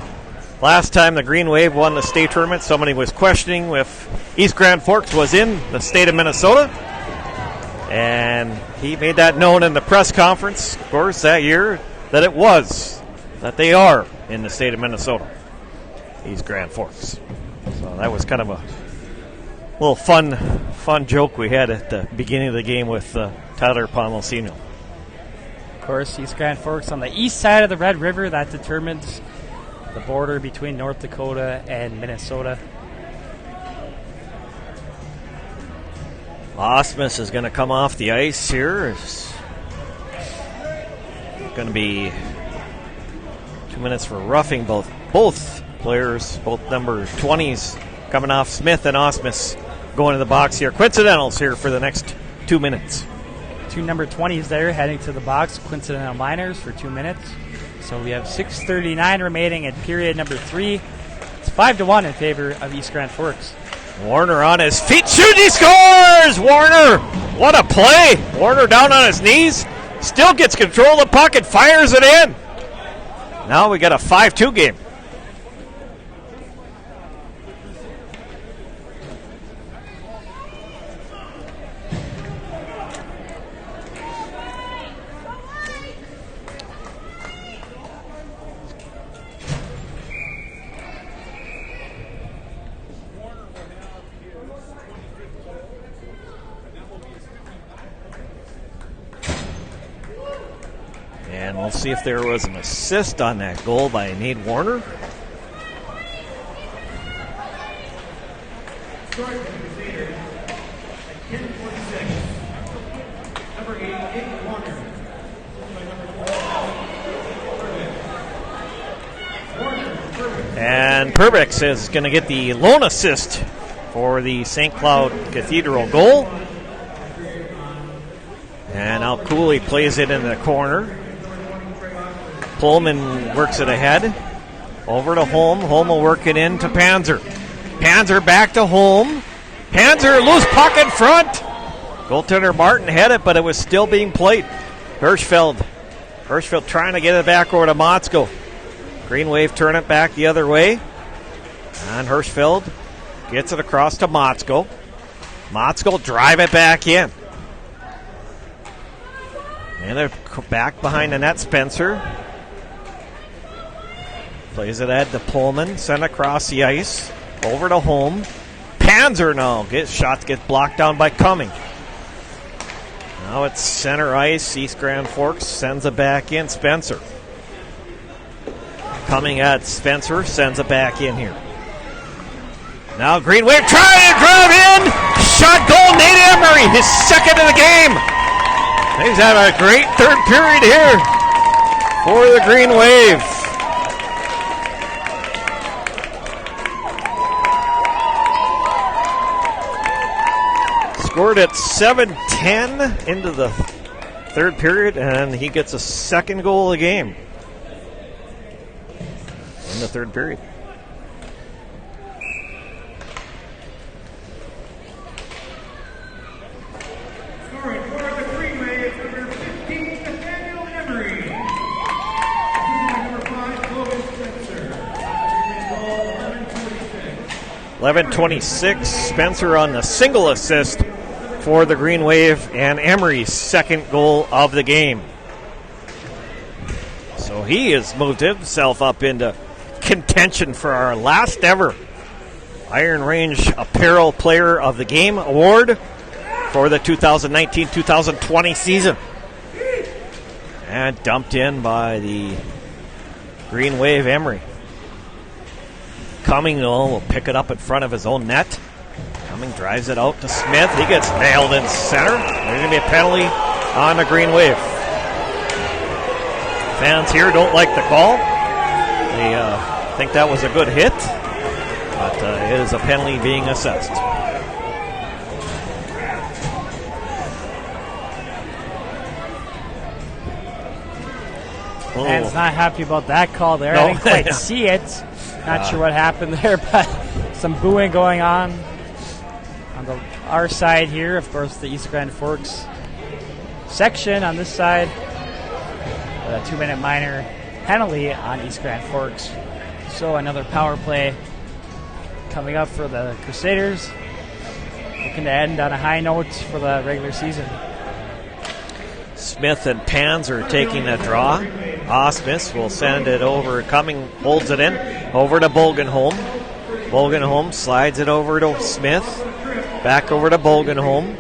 last time the Green Wave won the state tournament. Somebody was questioning if East Grand Forks was in the state of Minnesota. And he made that known in the press conference, of course, that year, that it was, that they are in the state of Minnesota, East Grand Forks. So that was kind of a little fun joke we had at the beginning of the game with Tyler Palmasino. Of course, East Grand Forks on the east side of the Red River. That determines the border between North Dakota and Minnesota. Osmus is going to come off the ice here. It's going to be 2 minutes for roughing both players, both number 20s coming off. Smith and Osmus going to the box here. Coincidentals here for the next 2 minutes. 2 number 20s there heading to the box. Coincidental minors for 2 minutes. So we have 6:39 remaining in period number 3. It's 5-1 in favor of East Grand Forks. Warner on his feet. Shoot, he scores! Warner, what a play. Warner down on his knees. Still gets control of the puck and fires it in. Now we got a 5-2 game. And we'll see if there was an assist on that goal by Nate Warner. And Perbix is going to get the lone assist for the St. Cloud Cathedral goal. And now Cooley plays it in the corner. Pullman works it ahead. Over to Holm. Holm will work it in to Panzer. Panzer back to Holm. Panzer, loose puck in front. Goaltender Martin had it, but it was still being played. Hirschfeld trying to get it back over to Motzko. Green Wave turn it back the other way. And Hirschfeld gets it across to Motzko. Motzko drive it back in. And they're back behind the net, Spencer. Plays it ahead to Pullman. Sent across the ice. Over to Holm. Panzer now. Gets blocked down by Cumming. Now it's center ice. East Grand Forks sends it back in. Spencer. Coming at Spencer, sends it back in here. Now Green Wave trying to drive in. Shot goal, Nate Emery, his second of the game. He's had a great third period here for the Green Wave. Scored at 7:10 into the third period, and he gets a second goal of the game in the third period. Scoring for the Green Wave, number 15, Nathaniel Emery. Number 5, Logan Spencer. Goal 11:26. Spencer on the single assist for the Green Wave, and Emery's second goal of the game. So he has moved himself up into contention for our last ever Iron Range Apparel Player of the Game award for the 2019-2020 season. And dumped in by the Green Wave Emery. Cumming, though, will pick it up in front of his own net. Cumming drives it out to Smith. He gets nailed in center. There's going to be a penalty on the Green Wave. Fans here don't like the call. They think that was a good hit, but it is a penalty being assessed. Man's not happy about that call there. No. I didn't quite see it. Not sure what happened there, but some booing going on our side here. Of course, the East Grand Forks section on this side. A 2-minute minor penalty on East Grand Forks. So another power play coming up for the Crusaders. Looking to end on a high note for the regular season. Smith and Pans are taking the draw. Osmus will send it over. Cumming holds it in. Over to Bolgenholm. Bolgenholm slides it over to Smith. Back over to Bolgenholm.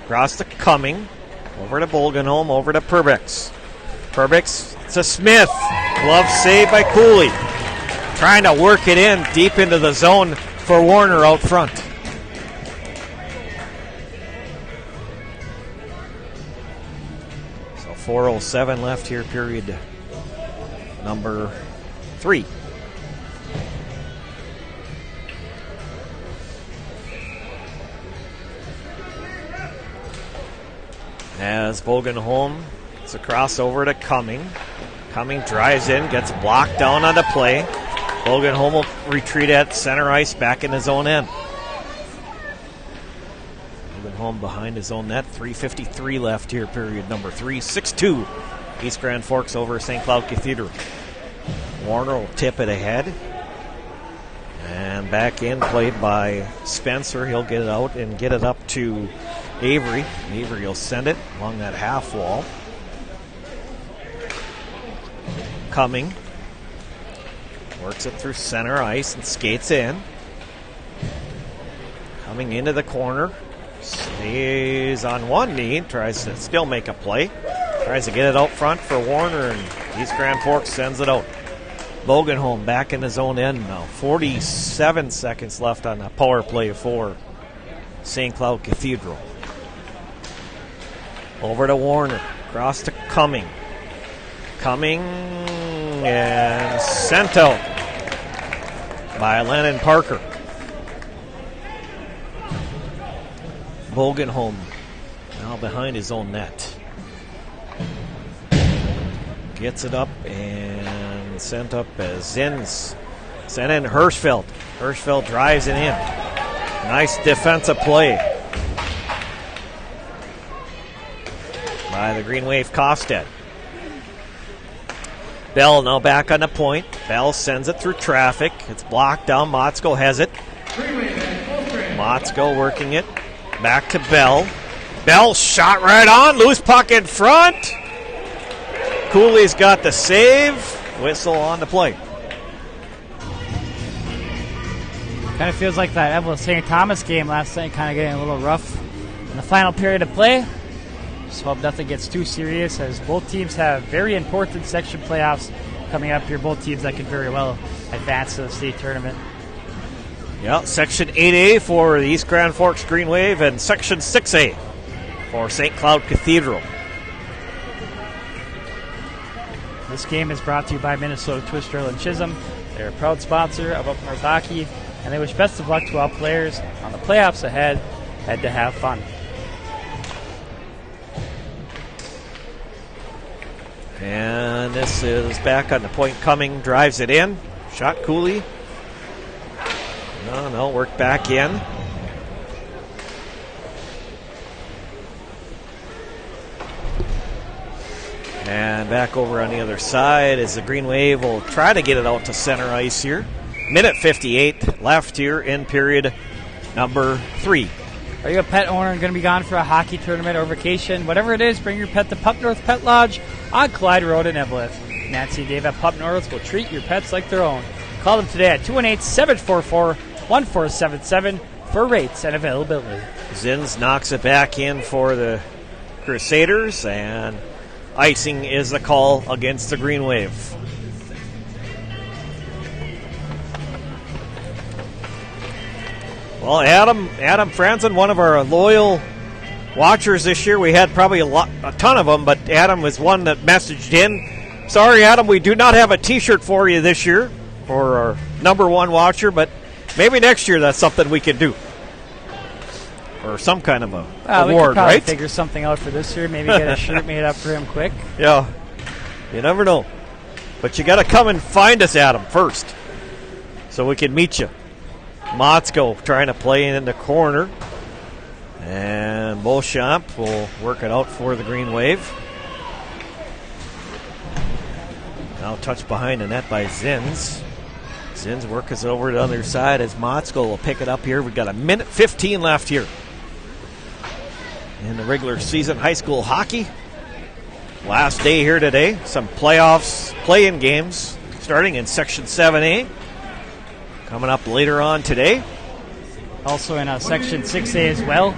Across to Cumming. Over to Bolgenholm. Over to Perbix. Perbix to Smith. Glove save by Cooley. Trying to work it in deep into the zone for Warner out front. So 4:07 left here, period number 3. As Bolgenholm, it's a crossover to Cumming. Cumming drives in, gets blocked down on the play. Bolgenholm will retreat at center ice back in his own end. Bolgenholm behind his own net. 3:53 left here, period number 3. 6-2 East Grand Forks over St. Cloud Cathedral. Warner will tip it ahead. And back in, played by Spencer. He'll get it out and get it up to Avery. Avery will send it along that half wall. Cumming works it through center ice and skates in. Coming into the corner. Stays on one knee. Tries to still make a play. Tries to get it out front for Warner, and East Grand Forks sends it out. Bolgenholm back in his own end now. 47 seconds left on the power play for St. Cloud Cathedral. Over to Warner. Across to Cumming. Cumming and sent out by Lennon Parker. Bolgenholm now behind his own net. Gets it up and sent up as Zins. Sent in Hirschfeld. Hirschfeld drives it in. Nice defensive play by the Green Wave Kofstad. Bell now back on the point. Bell sends it through traffic. It's blocked down. Motzko has it. Motzko working it. Back to Bell. Bell shot right on. Loose puck in front. Cooley's got the save. Whistle on the play. Kind of feels like that Evelyn St. Thomas game last night, kind of getting a little rough in the final period of play. Just hope nothing gets too serious, as both teams have very important section playoffs coming up here. Both teams that could very well advance to the state tournament. Yeah, Section 8A for the East Grand Forks Green Wave and Section 6A for St. Cloud Cathedral. This game is brought to you by Minnesota Twist Drill and Chisholm. They're a proud sponsor of Up North Hockey, and they wish best of luck to all players on the playoffs ahead and to have fun. And this is back on the point coming, drives it in. Shot Cooley. No, worked back in. And back over on the other side as the Green Wave will try to get it out to center ice here. Minute 58 left here in period number 3. Are you a pet owner and going to be gone for a hockey tournament or vacation? Whatever it is, bring your pet to Pup North Pet Lodge on Clyde Road in Eveleth. Nancy and Dave at Pup North will treat your pets like their own. Call them today at 218-744-1477 for rates and availability. Zins knocks it back in for the Crusaders, and icing is the call against the Green Wave. Well, Adam Franzen, one of our loyal watchers this year. We had probably a ton of them, but Adam was one that messaged in. Sorry, Adam, we do not have a T-shirt for you this year for our number one watcher, but maybe next year that's something we can do. Or some kind of a award, we could probably right? Figure something out for this year. Maybe get a shirt made up for him quick. Yeah, you never know. But you got to come and find us, Adam, first, so we can meet you. Motzko trying to play in the corner. And Beauchamp will work it out for the Green Wave. Now touched behind the net by Zins. Zins works over to the other side as Motzko will pick it up here. We've got a minute 15 left here in the regular season high school hockey. Last day here today. Some playoffs, play-in games starting in Section 7A. Coming up later on today. Also in Section 6A as well.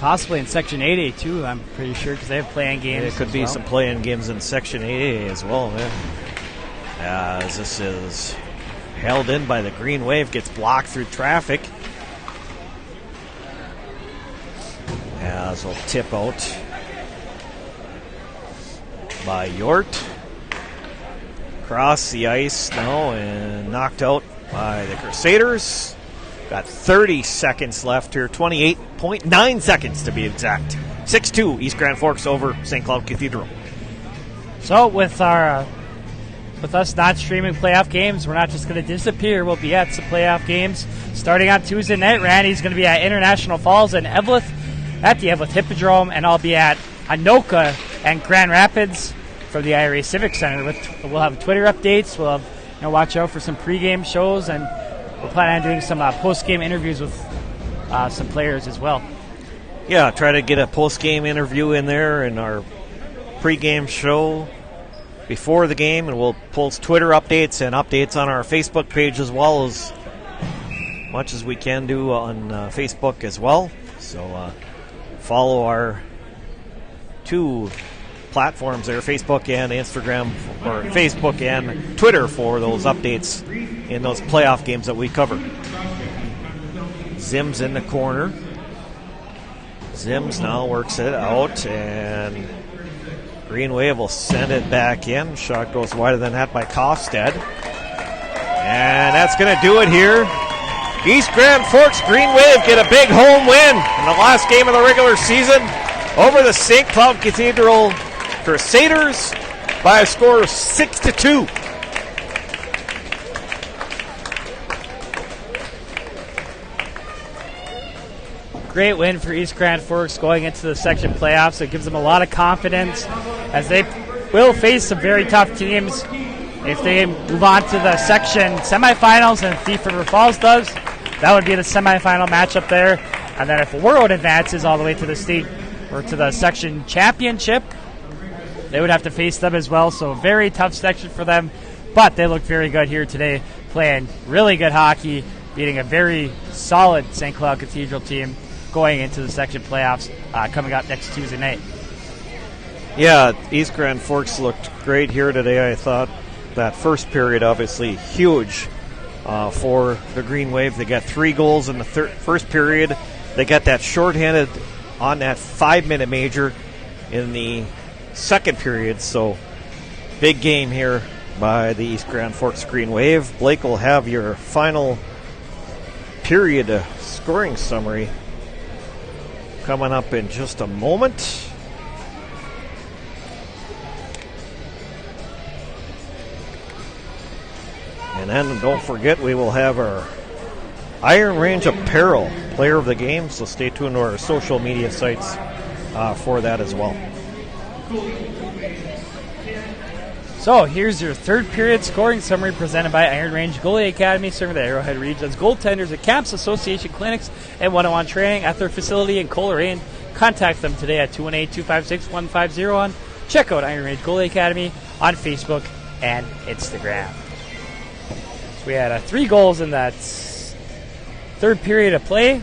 Possibly in Section 8A too, I'm pretty sure, because they have play-in games. There could be some play-in games in Section 8A as well, man. As this is held in by the Green Wave, gets blocked through traffic. As will tip out by Yort. Across the ice now and knocked out by the Crusaders. Got 30 seconds left here, 28.9 seconds to be exact. 6-2 East Grand Forks over St. Cloud Cathedral. So with us not streaming playoff games, we're not just going to disappear. We'll be at some playoff games starting on Tuesday night. Randy's going to be at International Falls in Eveleth at the Eveleth Hippodrome, and I'll be at Anoka and Grand Rapids from the IRA Civic Center. We'll have Twitter updates. We'll have, watch out for some pregame shows, and we're planning on doing some post-game interviews with some players as well. Yeah, try to get a post-game interview in there in our pregame show before the game, and we'll post Twitter updates and updates on our Facebook page as well, as much as we can do on Facebook as well. So follow our two platforms there, Facebook and Instagram, or Facebook and Twitter, for those updates in those playoff games that we cover. Zim's in the corner. Zims now works it out, and Green Wave will send it back in. Shot goes wider than that by Kofstad. And that's going to do it here. East Grand Forks Green Wave get a big home win in the last game of the regular season over the St. Cloud Cathedral Crusaders by a score of 6-2. Great win for East Grand Forks going into the section playoffs. It gives them a lot of confidence as they will face some very tough teams. If they move on to the section semifinals, and Thief River Falls does, that would be the semifinal matchup there. And then if Warroad advances all the way to the state or to the section championship, they would have to face them as well. So very tough section for them. But they look very good here today, playing really good hockey, beating a very solid St. Cloud Cathedral team. going into the section playoffs coming up next Tuesday night. Yeah, East Grand Forks looked great here today. I thought that first period obviously huge for the Green Wave. They got 3 goals in the first period. They got that shorthanded on that 5-minute major in the second period. So big game here by the East Grand Forks Green Wave. Blake will have your final period scoring summary coming up in just a moment. And then don't forget, we will have our Iron Range Apparel Player of the Game, so stay tuned to our social media sites for that as well. So here's your third period scoring summary presented by Iron Range Goalie Academy, serving the Arrowhead region's goaltenders at camps, association clinics, and one-on-one training at their facility in Coleraine. Contact them today at 218-256-150 check out Iron Range Goalie Academy on Facebook and Instagram. So we had 3 goals in that third period of play.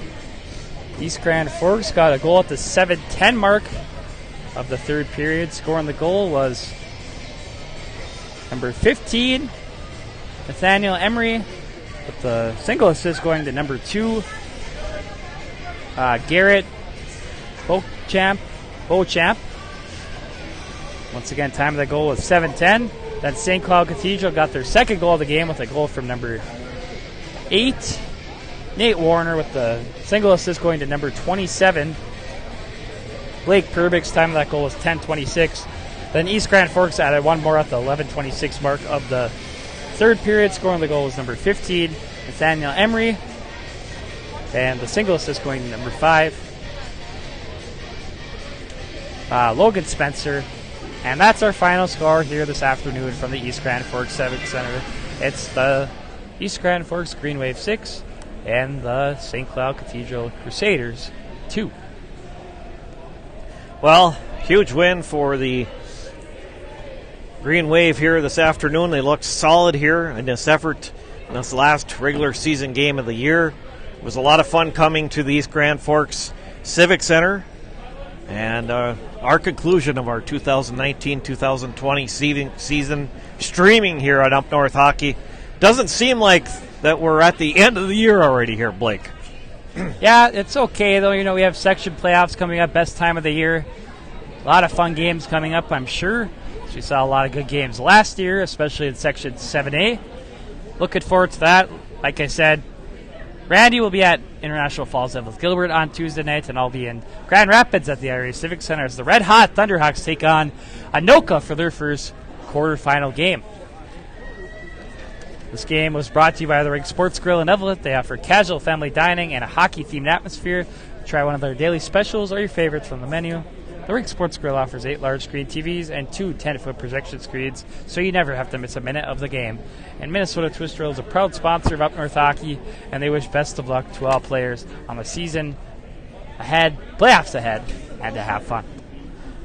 East Grand Forks got a goal at the 7:10 mark of the third period. Scoring the goal was number 15, Nathaniel Emery, with the single assist going to number 2, Garrett Beauchamp. Once again, time of the goal was 7:10. Then St. Cloud Cathedral got their second goal of the game with a goal from number 8, Nate Warner, with the single assist going to number 27. Blake Perbig's time of that goal was 10:26. Then East Grand Forks added one more at the 11:26 mark of the third period. Scoring the goal was number 15, Nathaniel Emery. And the single assist going to number 5, Logan Spencer. And that's our final score here this afternoon from the East Grand Forks Civic Center. It's the East Grand Forks Green Wave 6 and the St. Cloud Cathedral Crusaders 2. Well, huge win for the Green Wave here this afternoon. They looked solid here in this effort in this last regular season game of the year. It was a lot of fun coming to the East Grand Forks Civic Center. And our conclusion of our 2019-2020 season streaming here on Up North Hockey. Doesn't seem like that we're at the end of the year already here, Blake. Yeah, it's okay, though. You know, we have section playoffs coming up, best time of the year. A lot of fun games coming up, I'm sure. So we saw a lot of good games last year, especially in Section 7A. Looking forward to that. Like I said, Randy will be at International Falls with Gilbert on Tuesday night, and I'll be in Grand Rapids at the Irish Civic Center as the Red Hot Thunderhawks take on Anoka for their first quarterfinal game. This game was brought to you by the Ring Sports Grill in Evelyn. They offer casual family dining and a hockey-themed atmosphere. Try one of their daily specials or your favorites from the menu. The Ring Sports Grill offers 8 large-screen TVs and 2 10-foot projection screens, so you never have to miss a minute of the game. And Minnesota Twist Drill is a proud sponsor of Up North Hockey, and they wish best of luck to all players on the season ahead, playoffs ahead, and to have fun.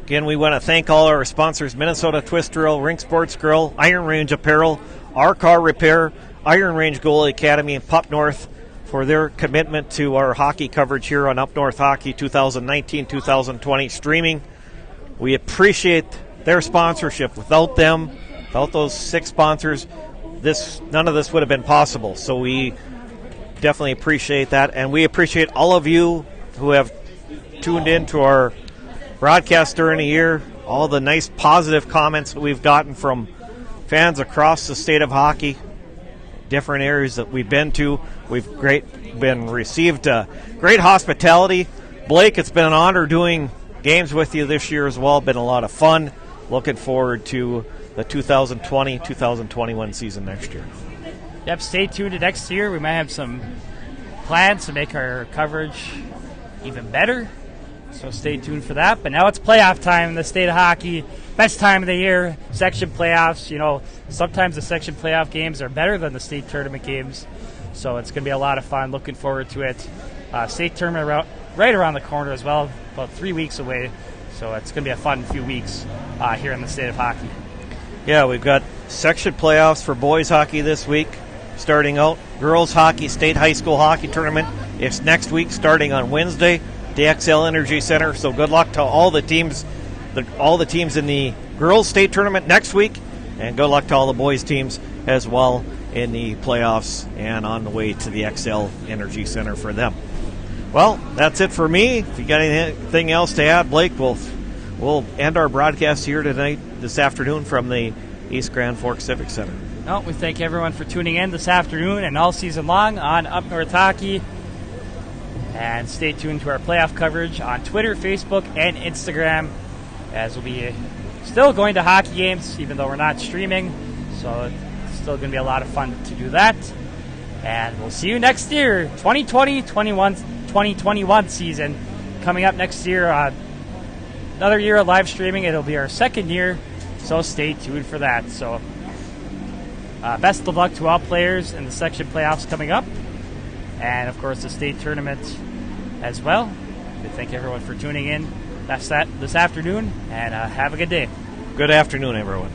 Again, we want to thank all our sponsors: Minnesota Twist Drill, Ring Sports Grill, Iron Range Apparel, Our Car Repair, Iron Range Goalie Academy, and Pup North for their commitment to our hockey coverage here on Up North Hockey 2019-2020 streaming. We appreciate their sponsorship. Without them, without those 6 sponsors, none of this would have been possible. So we definitely appreciate that, and we appreciate all of you who have tuned in to our broadcast during the year, all the nice positive comments that we've gotten from fans across the state of hockey, different areas that we've been to. We've been received great hospitality. Blake, it's been an honor doing games with you this year as well. Been a lot of fun. Looking forward to the 2020-2021 season next year. Yep, stay tuned to next year. We might have some plans to make our coverage even better, so stay tuned for that. But now it's playoff time in the state of hockey. Best time of the year, section playoffs. You know, sometimes the section playoff games are better than the state tournament games, so it's going to be a lot of fun. Looking forward to it. State tournament right around the corner as well, about 3 weeks away, so it's going to be a fun few weeks here in the state of hockey. Yeah, we've got section playoffs for boys hockey this week starting out. Girls hockey, state high school hockey tournament. It's next week starting on Wednesday. the XL Energy Center. So good luck to all the teams, all the teams in the girls' state tournament next week, and good luck to all the boys' teams as well in the playoffs and on the way to the XL Energy Center for them. Well, that's it for me. If you got anything else to add, Blake, we'll end our broadcast here this afternoon from the East Grand Forks Civic Center. No, we thank everyone for tuning in this afternoon and all season long on Up North Hockey. And stay tuned to our playoff coverage on Twitter, Facebook, and Instagram, as we'll be still going to hockey games, even though we're not streaming. So it's still going to be a lot of fun to do that. And we'll see you next year, 2020-2021 season. Coming up next year, another year of live streaming. It'll be our second year, so stay tuned for that. So best of luck to all players in the section playoffs coming up. And, of course, the state tournament as well. We thank everyone for tuning in this afternoon, and have a good day. Good afternoon, everyone.